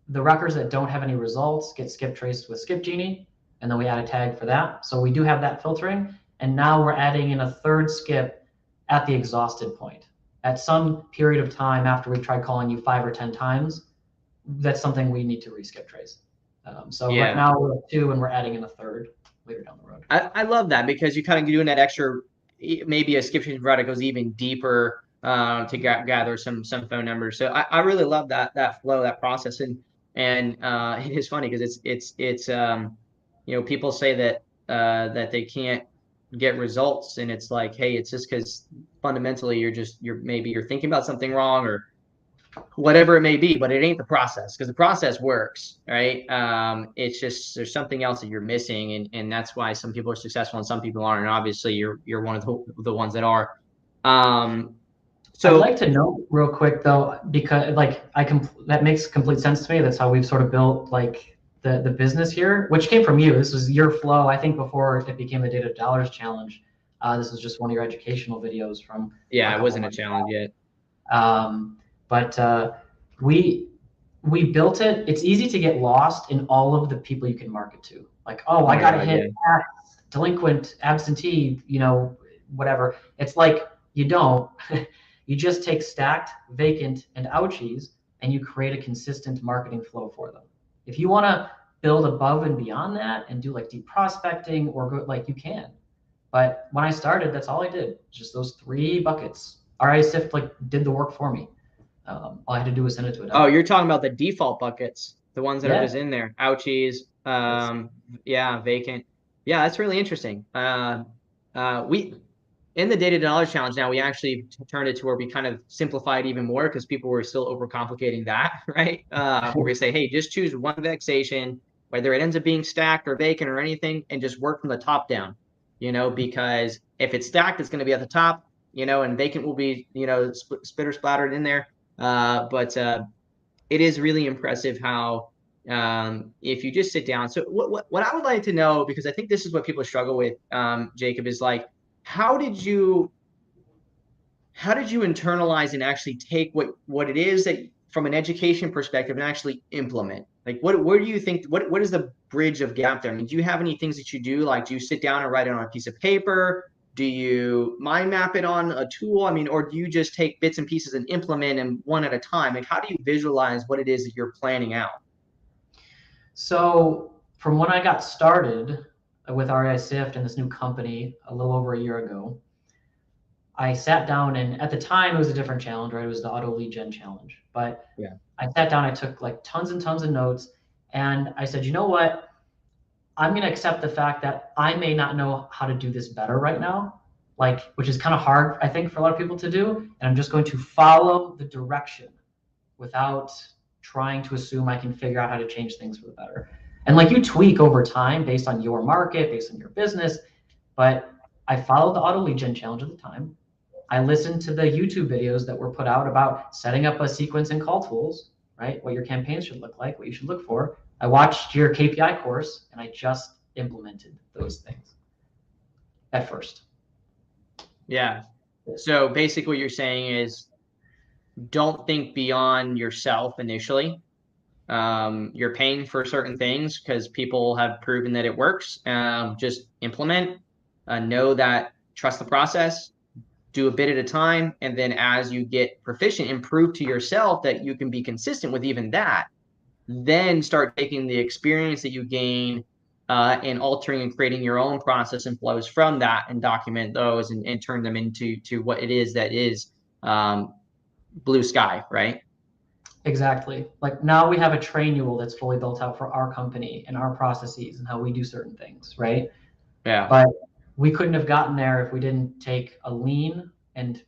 The records that don't have any results get skip traced with Skip Genie, and then we add a tag for that. So we do have that filtering. And now we're adding in a third skip at the exhausted point. At some period of time after we've tried calling you 5 or 10 times, that's something we need to re-skip trace. So right now we're at 2 and we're adding in a third later down the road. I love that because you kind of doing that extra, maybe a skip tracing provider goes even deeper to gather some phone numbers. So I really love that flow, that process. And it is funny because it's people say that that they can't get results, and it's like, hey, it's just because fundamentally you're thinking about something wrong or whatever it may be, but it ain't the process, because the process works, right? It's just there's something else that you're missing, and that's why some people are successful and some people aren't. And obviously, you're one of the ones that are. So I'd like to know real quick though, because that makes complete sense to me. That's how we've sort of built like the business here, which came from you. This was your flow, I think, before it became the Data Dollars Challenge. This was just one of your educational videos from. Yeah, it wasn't a challenge yet. But we built it. It's easy to get lost in all of the people you can market to. Like, oh, I got to hit delinquent, absentee, whatever. It's like you don't. You just take stacked, vacant, and ouchies, and you create a consistent marketing flow for them. If you want to build above and beyond that and do like deep prospecting or go, like you can. But when I started, that's all I did. Just those 3 buckets. REISift like did the work for me. All I had to do was send it to it. Oh, you're talking about the default buckets, the ones that are just in there. Ouchies, vacant. Yeah, that's really interesting. We in the Data Knowledge Challenge now, we actually turned it to where we kind of simplified even more because people were still overcomplicating that, right? Where we say, hey, just choose one vexation, whether it ends up being stacked or vacant or anything, and just work from the top down, because if it's stacked, it's going to be at the top, and vacant will be, spitter splattered in there. But it is really impressive how if you just sit down. So what I would like to know, because I think this is what people struggle with, Jacob, is like, how did you internalize and actually take what it is that from an education perspective and actually implement? Like, where do you think, what is the bridge of gap there? I mean, do you have any things that you do? Like, do you sit down and write it on a piece of paper? Do you mind map it on a tool? I mean, or do you just take bits and pieces and implement them one at a time? Like, how do you visualize what it is that you're planning out? So from when I got started with REISift and this new company a little over a year ago, I sat down, and at the time it was a different challenge, right? It was the auto lead gen challenge. But yeah, I sat down, I took like tons and tons of notes, and I said, you know what? I'm going to accept the fact that I may not know how to do this better right now, which is kind of hard, I think, for a lot of people to do. And I'm just going to follow the direction without trying to assume I can figure out how to change things for the better. And like you tweak over time based on your market, based on your business. But I followed the auto lead gen challenge at the time. I listened to the YouTube videos that were put out about setting up a sequence and call tools, right? What your campaigns should look like, what you should look for. I watched your KPI course and I just implemented those things at first. Yeah. So basically what you're saying is don't think beyond yourself initially. You're paying for certain things because people have proven that it works. Just implement, trust the process, do a bit at a time. And then as you get proficient and prove to yourself that you can be consistent with even that, then start taking the experience that you gain and altering and creating your own process and flows from that and document those and turn them into what it is that is blue sky, right? Exactly. Like now we have a trainual that's fully built out for our company and our processes and how we do certain things, right? Yeah. But we couldn't have gotten there if we didn't take a lean and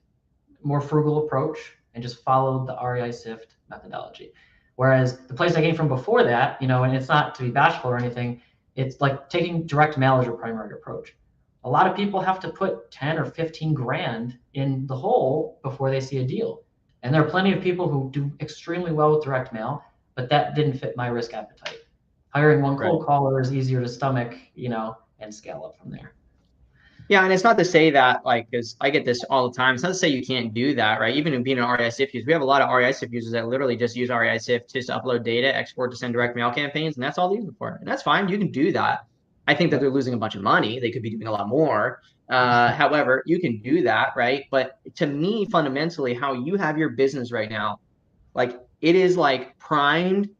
more frugal approach and just followed the REISift methodology. Whereas the place I came from before that, and it's not to be bashful or anything, it's like taking direct mail as your primary approach. A lot of people have to put 10 or 15 grand in the hole before they see a deal. And there are plenty of people who do extremely well with direct mail, but that didn't fit my risk appetite. Hiring one cold caller is easier to stomach, and scale up from there. Yeah, and it's not to say that, like, because I get this all the time. It's not to say you can't do that, right? Even in being an REISift user, we have a lot of REISift users that literally just use REISift just to upload data, export to send direct mail campaigns, and that's all they use it for. And that's fine. You can do that. I think that they're losing a bunch of money. They could be doing a lot more. However, you can do that, right? But to me, fundamentally, how you have your business right now, like it is like primed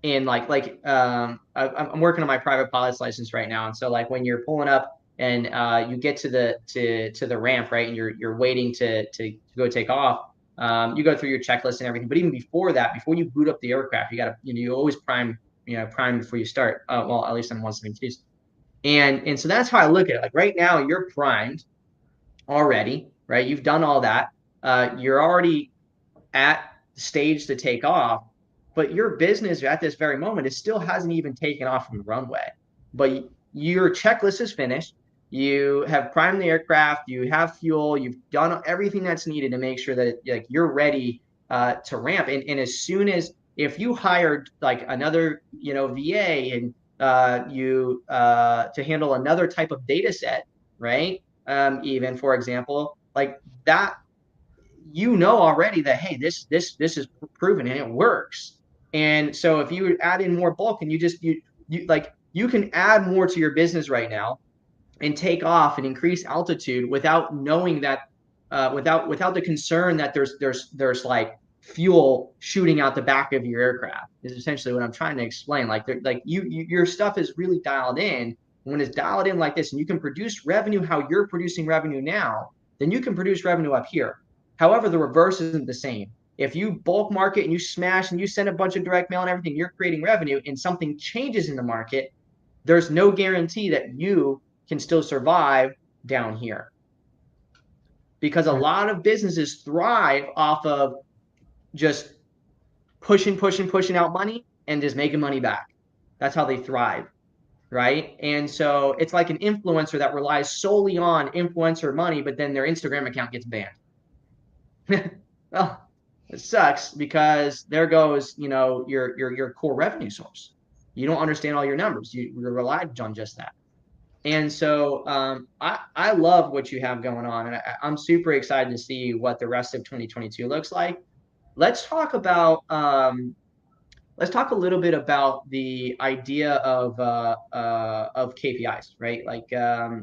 and I'm working on my private pilot's license right now. And so like when you're pulling up and you get to the ramp, right, and you're waiting to go take off, you go through your checklist and everything. But even before that, before you boot up the aircraft, you gotta you always prime before you start. Well, at least on 172s. And so that's how I look at it. Like right now, you're primed already, right? You've done all that. You're already at the stage to take off, but your business at this very moment, it still hasn't even taken off from the runway. But your checklist is finished. You have primed the aircraft. You have fuel. You've done everything that's needed to make sure that like you're ready to ramp. And as soon as if you hired like another VA and you to handle another type of data set, right? Even for example, like that, already that hey, this is proven and it works. And so if you add in more bulk and you can add more to your business right now and take off and increase altitude without knowing that without the concern that there's like fuel shooting out the back of your aircraft is essentially what I'm trying to explain. Like your stuff is really dialed in. When it's dialed in like this and you can produce revenue how you're producing revenue now, then you can produce revenue up here. However, the reverse isn't the same. If you bulk market and you smash and you send a bunch of direct mail and everything, you're creating revenue and something changes in the market, there's no guarantee that you can still survive down here. Because a lot of businesses thrive off of just pushing out money and just making money back. That's how they thrive, right? And so it's like an influencer that relies solely on influencer money, but then their Instagram account gets banned. Well, it sucks because there goes, your core revenue source. You don't understand all your numbers. You're relied on just that. And so I love what you have going on, and I'm super excited to see what the rest of 2022 looks like. Let's talk a little bit about the idea of KPIs, right? Like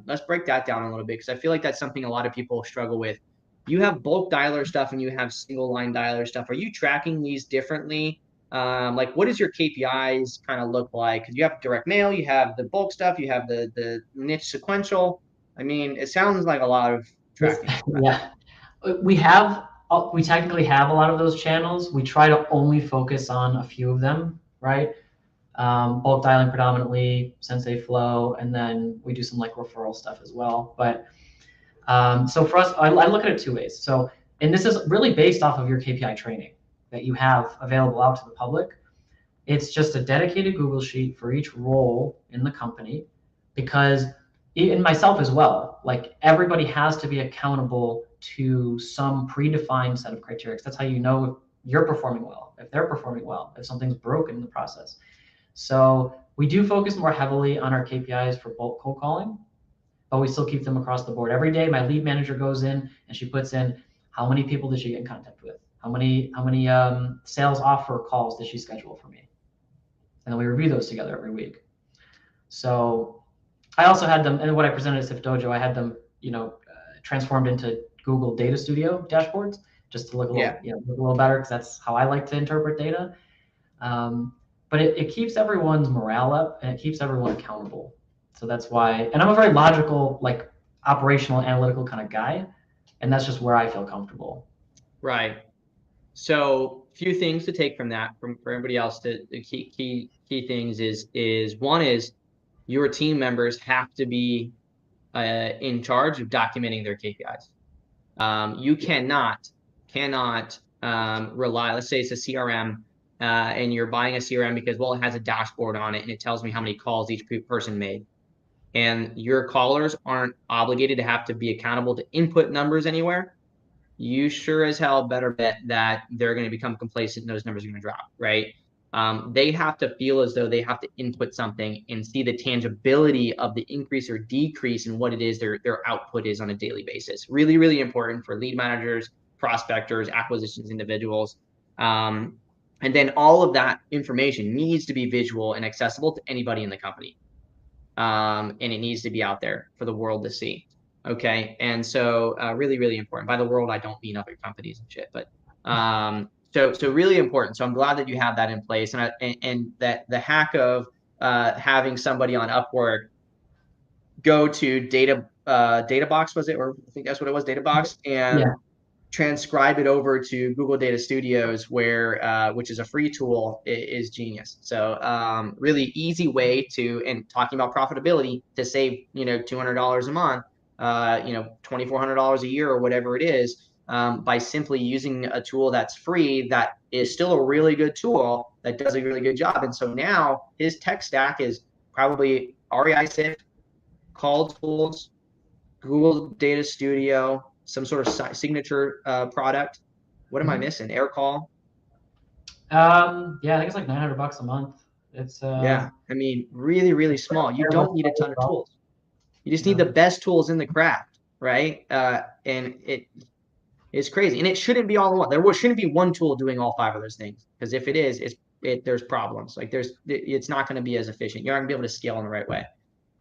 let's break that down a little bit because I feel like that's something a lot of people struggle with. You have bulk dialer stuff and you have single line dialer stuff. Are you tracking these differently? Like what does your KPIs kind of look like? Because you have direct mail, you have the bulk stuff, you have the niche sequential. I mean, it sounds like a lot of tracking. Yeah, we technically have a lot of those channels. We try to only focus on a few of them, right? Bulk dialing predominantly, Sensei Flow, and then we do some like referral stuff as well. But so for us, I look at it two ways. So, and this is really based off of your KPI training that you have available out to the public. It's just a dedicated Google sheet for each role in the company, because in myself as well, like everybody has to be accountable to some predefined set of criteria. That's how you know if you're performing well, if they're performing well, if something's broken in the process. So we do focus more heavily on our KPIs for bulk cold calling, but we still keep them across the board. Every day, my lead manager goes in and she puts in how many people did she get in contact with, how many sales offer calls did she schedule for me, and then we review those together every week. So I also had them, and what I presented at SIFT Dojo, I had them, transformed into Google Data Studio dashboards just to look a little, look a little better, because that's how I like to interpret data. But it keeps everyone's morale up and it keeps everyone accountable. So that's why, and I'm a very logical, like operational, analytical kind of guy, and that's just where I feel comfortable. Right. So few things to take from that, for everybody else. The key things is one is your team members have to be in charge of documenting their KPIs. You cannot cannot rely. Let's say it's a CRM, and you're buying a CRM because, well, it has a dashboard on it and it tells me how many calls each person made. And your callers aren't obligated to have to be accountable to input numbers anywhere. You sure as hell better bet that they're going to become complacent and those numbers are going to drop, right? They have to feel as though they have to input something and see the tangibility of the increase or decrease in what it is their output is on a daily basis. Really, really important for lead managers, prospectors, acquisitions individuals. And then all of that information needs to be visual and accessible to anybody in the company. And it needs to be out there for the world to see. Okay, and so really, really important. By the world, I don't mean other companies and shit, but so really important. So I'm glad that you have that in place, and that the hack of having somebody on Upwork go to DataBox, was it, or I think that's what it was, DataBox, and transcribe it over to Google Data Studios, which is a free tool, is genius. So really easy way to, and talking about profitability, to save $200 a month, $2,400 a year or whatever it is, by simply using a tool that's free, that is still a really good tool that does a really good job. And so now his tech stack is probably REISift, call tools, Google Data Studio, some sort of signature product. What am I missing? AirCall. Yeah, I think it's like $900 a month. It's yeah, I mean, really, really small. You don't need a ton of tools. You just need the best tools in the craft, right? And it's crazy, and it shouldn't be all in one. There shouldn't be one tool doing all 5 of those things, because if it is, there's problems. Like it's not going to be as efficient. You're not going to be able to scale in the right way.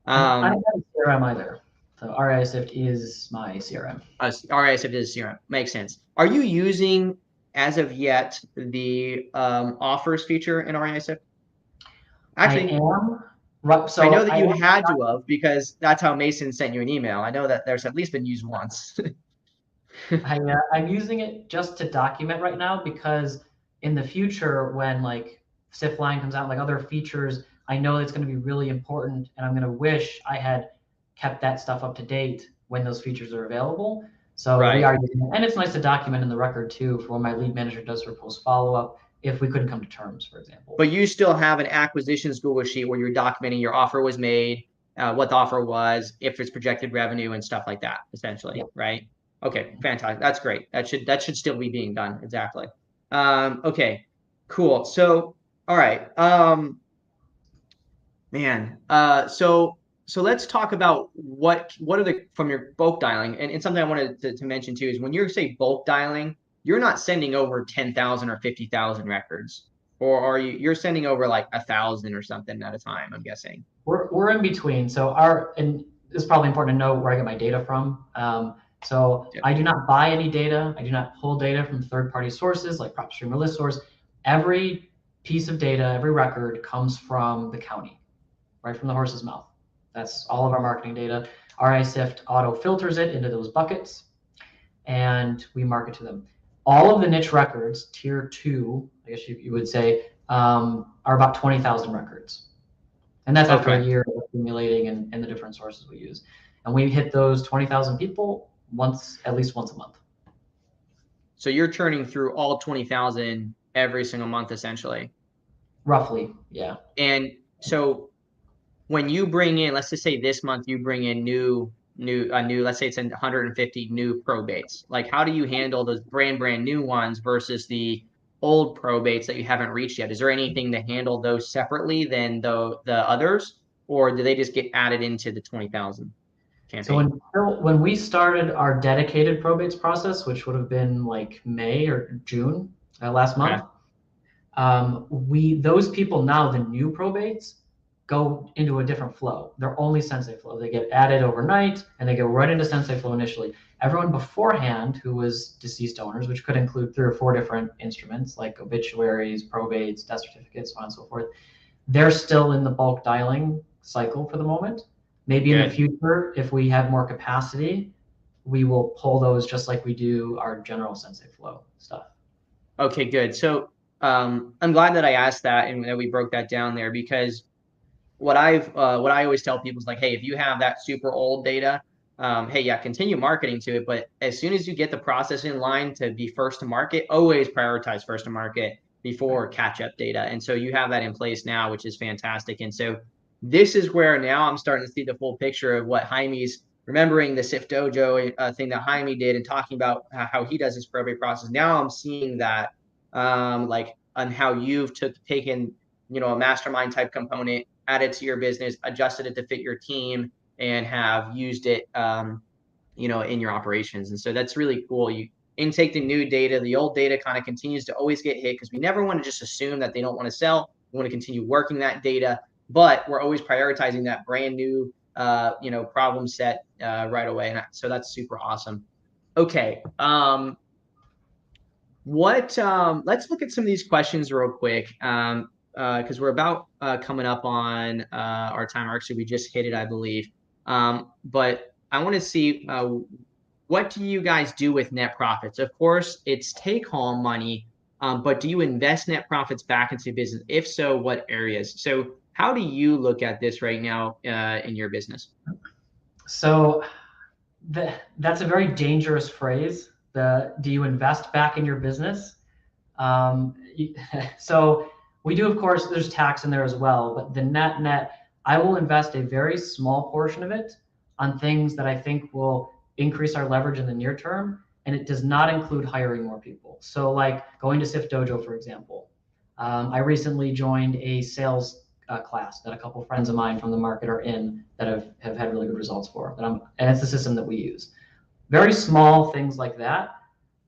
I don't have a CRM either. So REISift is my CRM. REISift is CRM. Makes sense. Are you using, as of yet, the offers feature in REISift? Actually, I am. Right, so I know that you had to have, because that's how Mason sent you an email. I know that there's at least been used once. I'm using it just to document right now, because in the future, when like SIF line comes out, like other features, I know it's going to be really important, and I'm going to wish I had kept that stuff up to date when those features are available. So we are using it, and it's nice to document in the record too, for when my lead manager does her post follow-up, if we couldn't come to terms, for example. But you still have an acquisitions Google sheet where you're documenting your offer was made, what the offer was, if it's projected revenue and stuff like that, essentially, right? Okay, fantastic. That's great. That should still be being done. Exactly. Okay, cool. So, all right. Man. So let's talk about what are the, from your bulk dialing, and something I wanted to mention too is, when you say bulk dialing, you're not sending over 10,000 or 50,000 records, or are you're sending over like 1,000 or something at a time, I'm guessing. We're in between. So and it's probably important to know where I get my data from. I do not buy any data. I do not pull data from third-party sources like PropStream or ListSource. Every piece of data, every record comes from the county, right from the horse's mouth. That's all of our marketing data. REISift auto filters it into those buckets, and we market to them. All of the niche records, tier 2, I guess you would say, are about 20,000 records. And that's after a year of accumulating and the different sources we use. And we hit those 20,000 people at least once a month. So you're churning through all 20,000 every single month, essentially. Roughly, yeah. And so when you bring in, let's just say this month you bring in let's say it's 150 new probates. Like, how do you handle those brand new ones versus the old probates that you haven't reached yet? Is there anything to handle those separately than the others, or do they just get added into the 20,000 campaign? So when we started our dedicated probates process, which would have been like May or June last month, those people now, the new probates, go into a different flow. They're only Sensei flow. They get added overnight and they go right into Sensei flow initially. Everyone beforehand who was deceased owners, which could include 3 or 4 different instruments like obituaries, probates, death certificates, so on and so forth, they're still in the bulk dialing cycle for the moment. Maybe in the future, if we have more capacity, we will pull those just like we do our general Sensei flow stuff. Okay, good. So I'm glad that I asked that and that we broke that down there, because what I always tell people is like, hey, if you have that super old data, hey, yeah, continue marketing to it, but as soon as you get the process in line to be first to market, always prioritize first to market before catch up data. And so you have that in place now, which is fantastic. And so this is where now I'm starting to see the full picture of what Jaime's remembering the SIFT Dojo thing that Jaime did and talking about how he does his probate process. Now I'm seeing that like on how you've taken, a mastermind type component, added to your business, adjusted it to fit your team, and have used it, in your operations. And so that's really cool. You intake the new data, the old data kind of continues to always get hit because we never want to just assume that they don't want to sell. We want to continue working that data, but we're always prioritizing that brand new, problem set right away. And so that's super awesome. Okay. Let's look at some of these questions real quick. Because we're about coming up on our time. Actually, we just hit it, I believe. But I want to see what do you guys do with net profits? Of course, it's take-home money, but do you invest net profits back into business? If so, what areas? So how do you look at this right now in your business? So that's a very dangerous phrase. Do you invest back in your business? So we do, of course, there's tax in there as well, but the net, I will invest a very small portion of it on things that I think will increase our leverage in the near term. And it does not include hiring more people. So like going to SIFT Dojo, for example. I recently joined a sales class that a couple of friends of mine from the market are in that have had really good results for. And it's the system that we use. Very small things like that.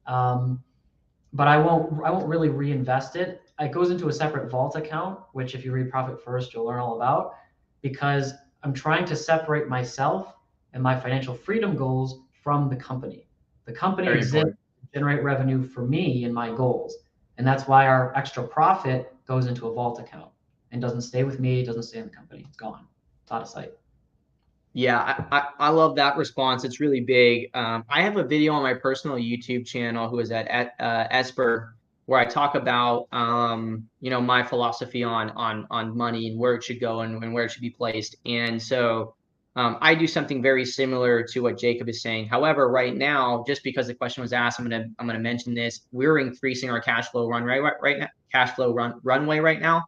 But I won't really reinvest it. It goes into a separate vault account, which if you read Profit First, you'll learn all about, because I'm trying to separate myself and my financial freedom goals from the company. The company exists to generate revenue for me and my goals. And that's why our extra profit goes into a vault account and doesn't stay with me, doesn't stay in the company. It's gone. It's out of sight. Yeah, I love that response. It's really big. I have a video on my personal YouTube channel who is at Esper, where I talk about my philosophy on money and where it should go and where it should be placed. And so I do something very similar to what Jacob is saying. However, right now, just because the question was asked, I'm gonna mention this. We're increasing our cash flow runway right now, runway right now.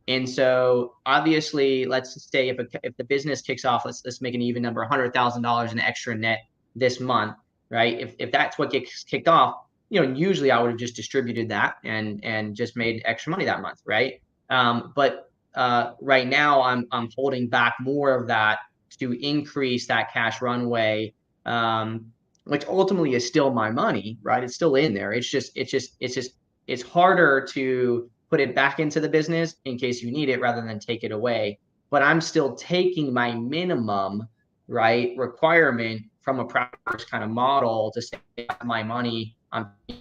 And so obviously, let's say if the business kicks off, let's make an even number, $100,000 in extra net this month, right? If that's what gets kicked off, usually I would have just distributed that and just made extra money that month, right? But right now I'm holding back more of that to increase that cash runway, which ultimately is still my money, right? It's still in there. It's harder to put it back into the business in case you need it rather than take it away. But I'm still taking my minimum, right, requirement from a practice kind of model to say my money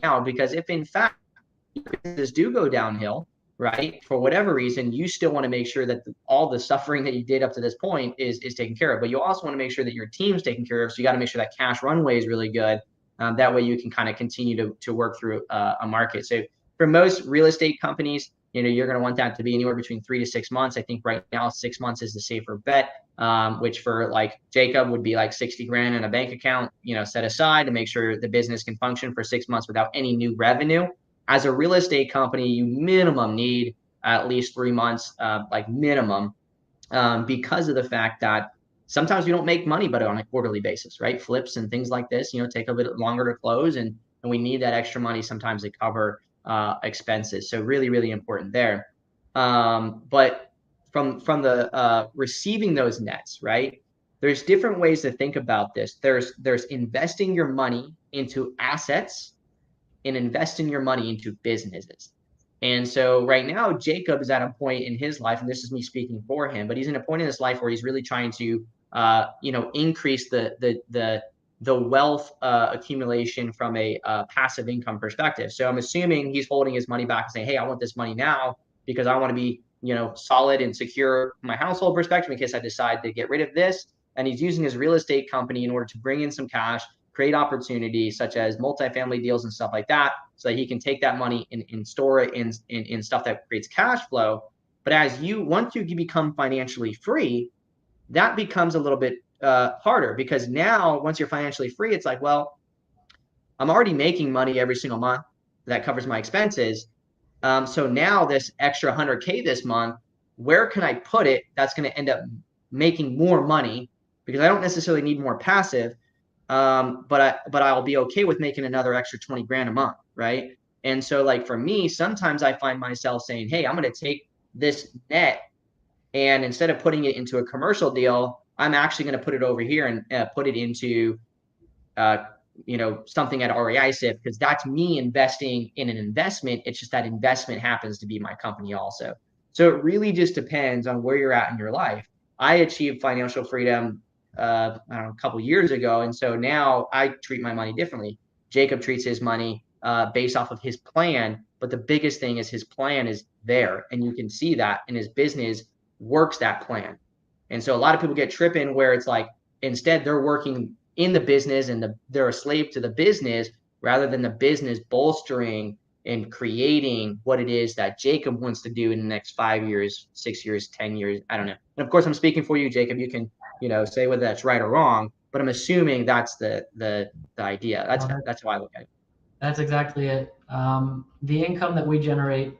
now, because if in fact businesses do go downhill, right, for whatever reason, you still want to make sure that all the suffering that you did up to this point is taken care of. But you also want to make sure that your team's taken care of. So you got to make sure that cash runway is really good. That way you can kind of continue to work through a market. So for most real estate companies, you're going to want that to be anywhere between 3 to 6 months. I think right now 6 months is the safer bet, which for like Jacob would be like 60 grand in a bank account, set aside to make sure the business can function for 6 months without any new revenue. As a real estate company, you minimum need at least 3 months, like minimum, because of the fact that sometimes we don't make money, but on a quarterly basis, right? Flips and things like this, take a bit longer to close, and we need that extra money sometimes to cover expenses. So really, really important there. But from the receiving those nets, right? There's different ways to think about this. There's investing your money into assets and investing your money into businesses. And so right now, Jacob is at a point in his life, and this is me speaking for him, but he's in a point in his life where he's really trying to, increase the wealth accumulation from a passive income perspective. So I'm assuming he's holding his money back and saying, hey, I want this money now because I want to be, solid and secure from my household perspective in case I decide to get rid of this. And he's using his real estate company in order to bring in some cash, create opportunities such as multifamily deals and stuff like that, so that he can take that money and store it in stuff that creates cash flow. But once you become financially free, that becomes a little bit harder, because now once you're financially free, it's like, well, I'm already making money every single month that covers my expenses. So now this extra 100K this month, where can I put it that's going to end up making more money? Because I don't necessarily need more passive, but I'll be okay with making another extra 20 grand a month, right? And so like for me, sometimes I find myself saying, hey, I'm going to take this net, and instead of putting it into a commercial deal, I'm actually going to put it over here and put it into uh, something at REISift, because that's me investing in an investment. It's just that investment happens to be my company also. So it really just depends on where you're at in your life. I achieved financial freedom, I don't know, a couple years ago, and so now I treat my money differently. Jacob treats his money based off of his plan, but the biggest thing is his plan is there, and you can see that, and his business works that plan. And so a lot of people get tripping where it's like, instead they're working in the business and they're a slave to the business, rather than the business bolstering and creating what it is that Jacob wants to do in the next 5 years, 6 years, 10 years. I don't know. And of course, I'm speaking for you, Jacob. You can, say whether that's right or wrong, but I'm assuming that's the idea. That's how I look at it. That's exactly it. The income that we generate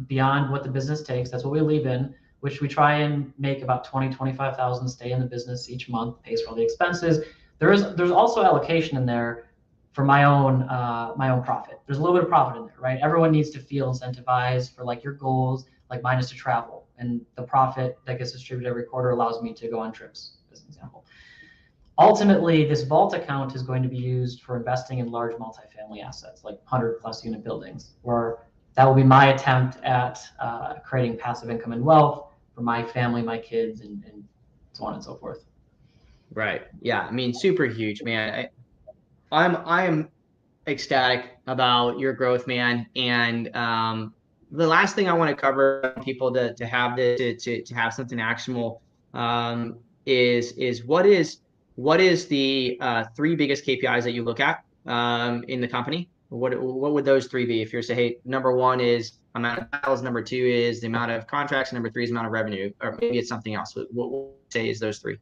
beyond what the business takes, that's what we leave in, which we try and make about 20, 25,000 stay in the business each month, pays for all the expenses. There's also allocation in there for my own profit. There's a little bit of profit in there, right? Everyone needs to feel incentivized for like your goals, like mine is to travel, and the profit that gets distributed every quarter allows me to go on trips, as an example. Ultimately, this vault account is going to be used for investing in large multifamily assets, like 100+ unit buildings, where that will be my attempt at creating passive income and wealth for my family, my kids, and so on and so forth. Right. Yeah. I mean, super huge, man. I'm ecstatic about your growth, man. And the last thing I want to cover people to have this to have something actionable is what is the three biggest KPIs that you look at in the company? What would those three be? If you're to say, hey, number one is amount of dials, number two is the amount of contracts, and number three is amount of revenue, or maybe it's something else. What would you say is those three?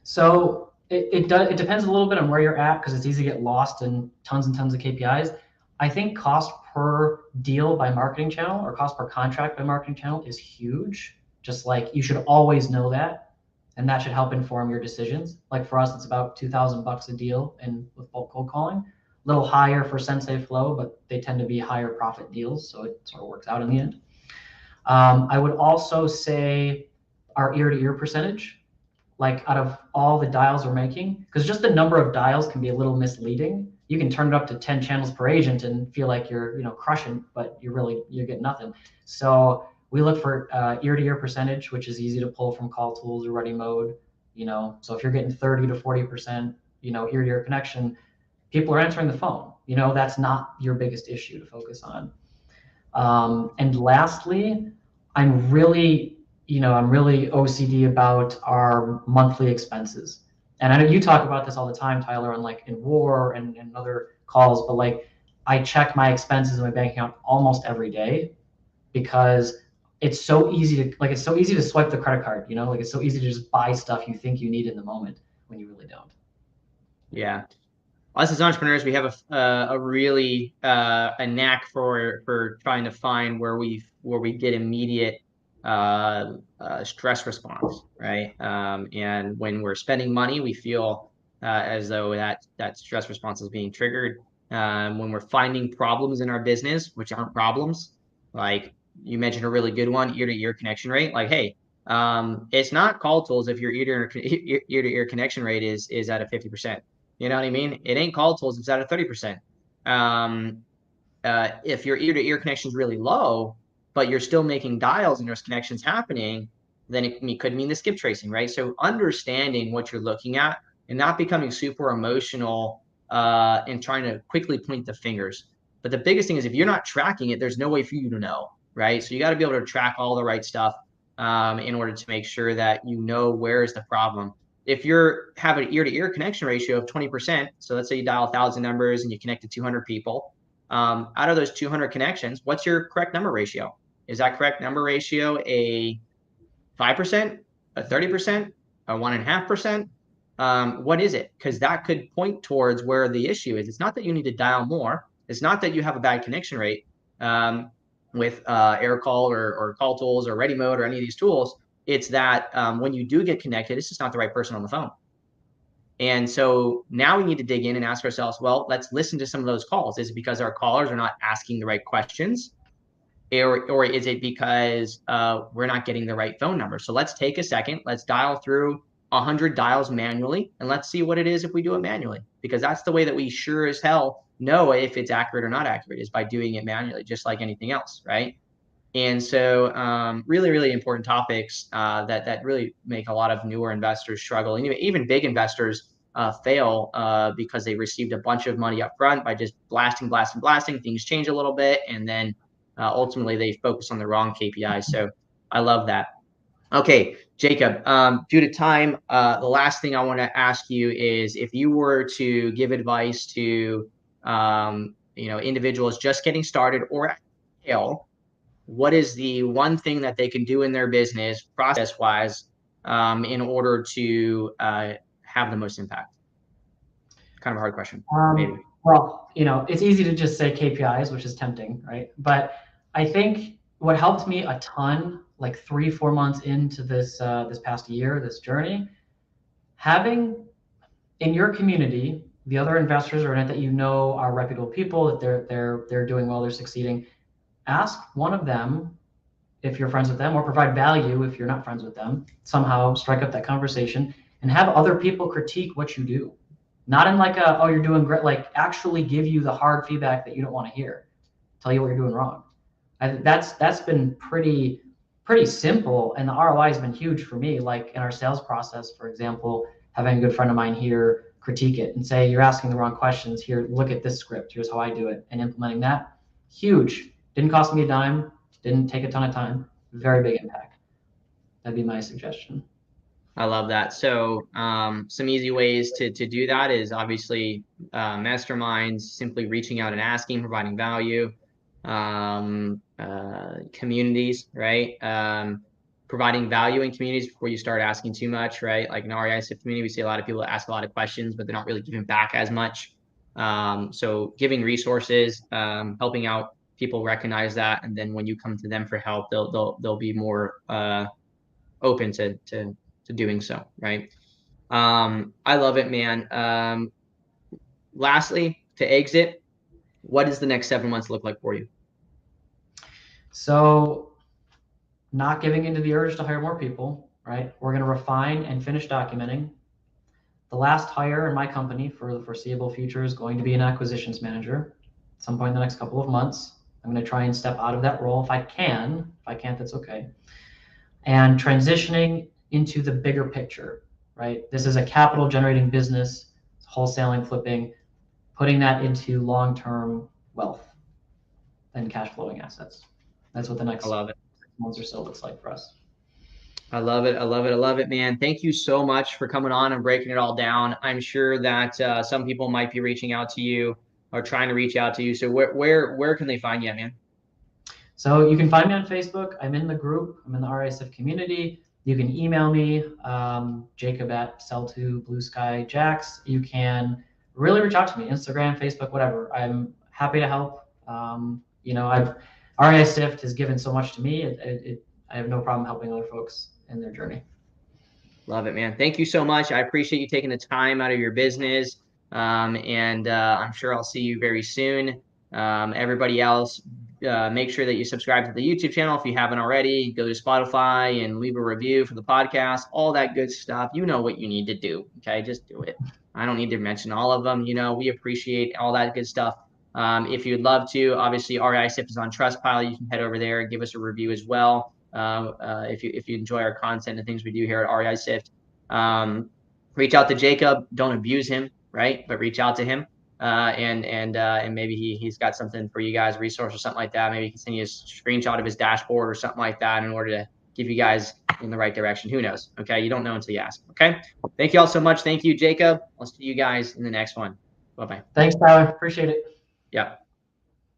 So it depends a little bit on where you're at, because it's easy to get lost in tons and tons of KPIs. I think cost per deal by marketing channel, or cost per contract by marketing channel, is huge. Just like you should always know that, and that should help inform your decisions. Like for us, it's about $2,000 a deal and with bulk cold calling. A little higher for Sensei Flow, but they tend to be higher profit deals, so it sort of works out in the end. I would also say our ear-to-ear percentage, like out of all the dials we're making, because just the number of dials can be a little misleading. You can turn it up to 10 channels per agent and feel like you're crushing, but you're getting nothing. So we look for ear-to-ear percentage, which is easy to pull from call tools or ready mode. So if you're getting 30 to 40%, ear-to-ear connection, people are answering the phone. That's not your biggest issue to focus on. And lastly, I'm really OCD about our monthly expenses. And I know you talk about this all the time, Tyler, on like in war and other calls, but like I check my expenses in my bank account almost every day, because it's so easy to swipe the credit card, like it's so easy to just buy stuff you think you need in the moment when you really don't. Yeah. Us as entrepreneurs, we have a really a knack for trying to find where we get immediate stress response, right? And when we're spending money, we feel as though that stress response is being triggered. When we're finding problems in our business, which aren't problems, like you mentioned a really good one, ear-to-ear connection rate. Like, hey, it's not call tools if your ear-to-ear connection rate is at a 50%. You know what I mean? It ain't call tools, it's at a 30%. If your ear-to-ear connection is really low, but you're still making dials and there's connections happening, then it could mean the skip tracing, right? So understanding what you're looking at and not becoming super emotional and trying to quickly point the fingers. But the biggest thing is, if you're not tracking it, there's no way for you to know, right? So you got to be able to track all the right stuff in order to make sure that you know where is the problem. If you're have an ear-to-ear connection ratio of 20%, so let's say you dial 1,000 numbers and you connect to 200 people, out of those 200 connections, what's your correct number ratio? Is that correct number ratio a 5%, a 30%, a 1.5%? what is it? Because that could point towards where the issue is. It's not that you need to dial more. It's not that you have a bad connection rate with AirCall or Call Tools or Ready Mode or any of these tools. It's that when you do get connected, it's just not the right person on the phone. And so now we need to dig in and ask ourselves, well, let's listen to some of those calls. Is it because our callers are not asking the right questions? Or is it because we're not getting the right phone number? So let's take a second. Let's dial through 100 dials manually, and let's see what it is if we do it manually, because that's the way that we sure as hell know if it's accurate or not accurate, is by doing it manually, just like anything else, right? And so really, really important topics that really make a lot of newer investors struggle. And even big investors fail because they received a bunch of money up front by just blasting. Things change a little bit, and then ultimately they focus on the wrong KPIs. So I love that. Okay, Jacob, due to time, the last thing I want to ask you is if you were to give advice to individuals just getting started or at scale, what is the one thing that they can do in their business process wise in order to have the most impact? Kind of a hard question, maybe. Well, it's easy to just say KPIs, which is tempting, right? But I think what helped me a ton, like 3-4 months into this past year, this journey, having in your community the other investors or that are reputable people, that they're doing well, they're succeeding. Ask one of them if you're friends with them, or provide value if you're not friends with them. Somehow strike up that conversation and have other people critique what you do. Not in like oh, you're doing great, like actually give you the hard feedback that you don't want to hear. Tell you what you're doing wrong. That's been pretty simple, and the ROI has been huge for me. Like in our sales process, for example, having a good friend of mine here critique it and say, you're asking the wrong questions. Here, look at this script. Here's how I do it. And implementing that, huge. Didn't cost me a dime. Didn't take a ton of time. Very big impact. That'd be my suggestion. I love that. So some easy ways to do that is obviously masterminds, simply reaching out and asking, providing value, communities, right? Providing value in communities before you start asking too much, right? Like in the REISift community, we see a lot of people ask a lot of questions, but they're not really giving back as much. So giving resources, helping out people recognize that, and then when you come to them for help, they'll be more open to doing so, right? I love it, man. Lastly, to exit, what does the next 7 months look like for you? So not giving into the urge to hire more people, right? We're going to refine and finish documenting. The last hire in my company for the foreseeable future is going to be an acquisitions manager at some point in the next couple of months. I'm going to try and step out of that role if I can. If I can't, that's okay. And transitioning into the bigger picture, right? This is a capital generating business, wholesaling, flipping, putting that into long-term wealth and cash flowing assets. That's what the next 6 months or so looks like for us. I love it. I love it. I love it, man. Thank you so much for coming on and breaking it all down. I'm sure that some people might be reaching out to you or trying to reach out to you. So where can they find you, man? So you can find me on Facebook. I'm in the group. I'm in the REISift community. You can email me, Jacob at sell2 Blue Sky Jacks. You can really reach out to me, Instagram, Facebook, whatever. I'm happy to help. REISift has given so much to me. I have no problem helping other folks in their journey. Love it, man. Thank you so much. I appreciate you taking the time out of your business. And I'm sure I'll see you very soon. Everybody else, make sure that you subscribe to the YouTube channel if you haven't already. Go to Spotify and leave a review for the podcast, all that good stuff. You know what you need to do. Okay, just do it. I don't need to mention all of them. We appreciate all that good stuff. If you'd love to, obviously REISift is on Trustpilot. You can head over there and give us a review as well. If you enjoy our content and things we do here at REISift. Reach out to Jacob. Don't abuse him, right? But reach out to him. And maybe he's got something for you guys, resource or something like that. Maybe he can send you a screenshot of his dashboard or something like that in order to give you guys in the right direction. Who knows? Okay. You don't know until you ask. Okay. Thank you all so much. Thank you, Jacob. I'll see you guys in the next one. Bye-bye. Thanks, Tyler. Appreciate it. Yeah.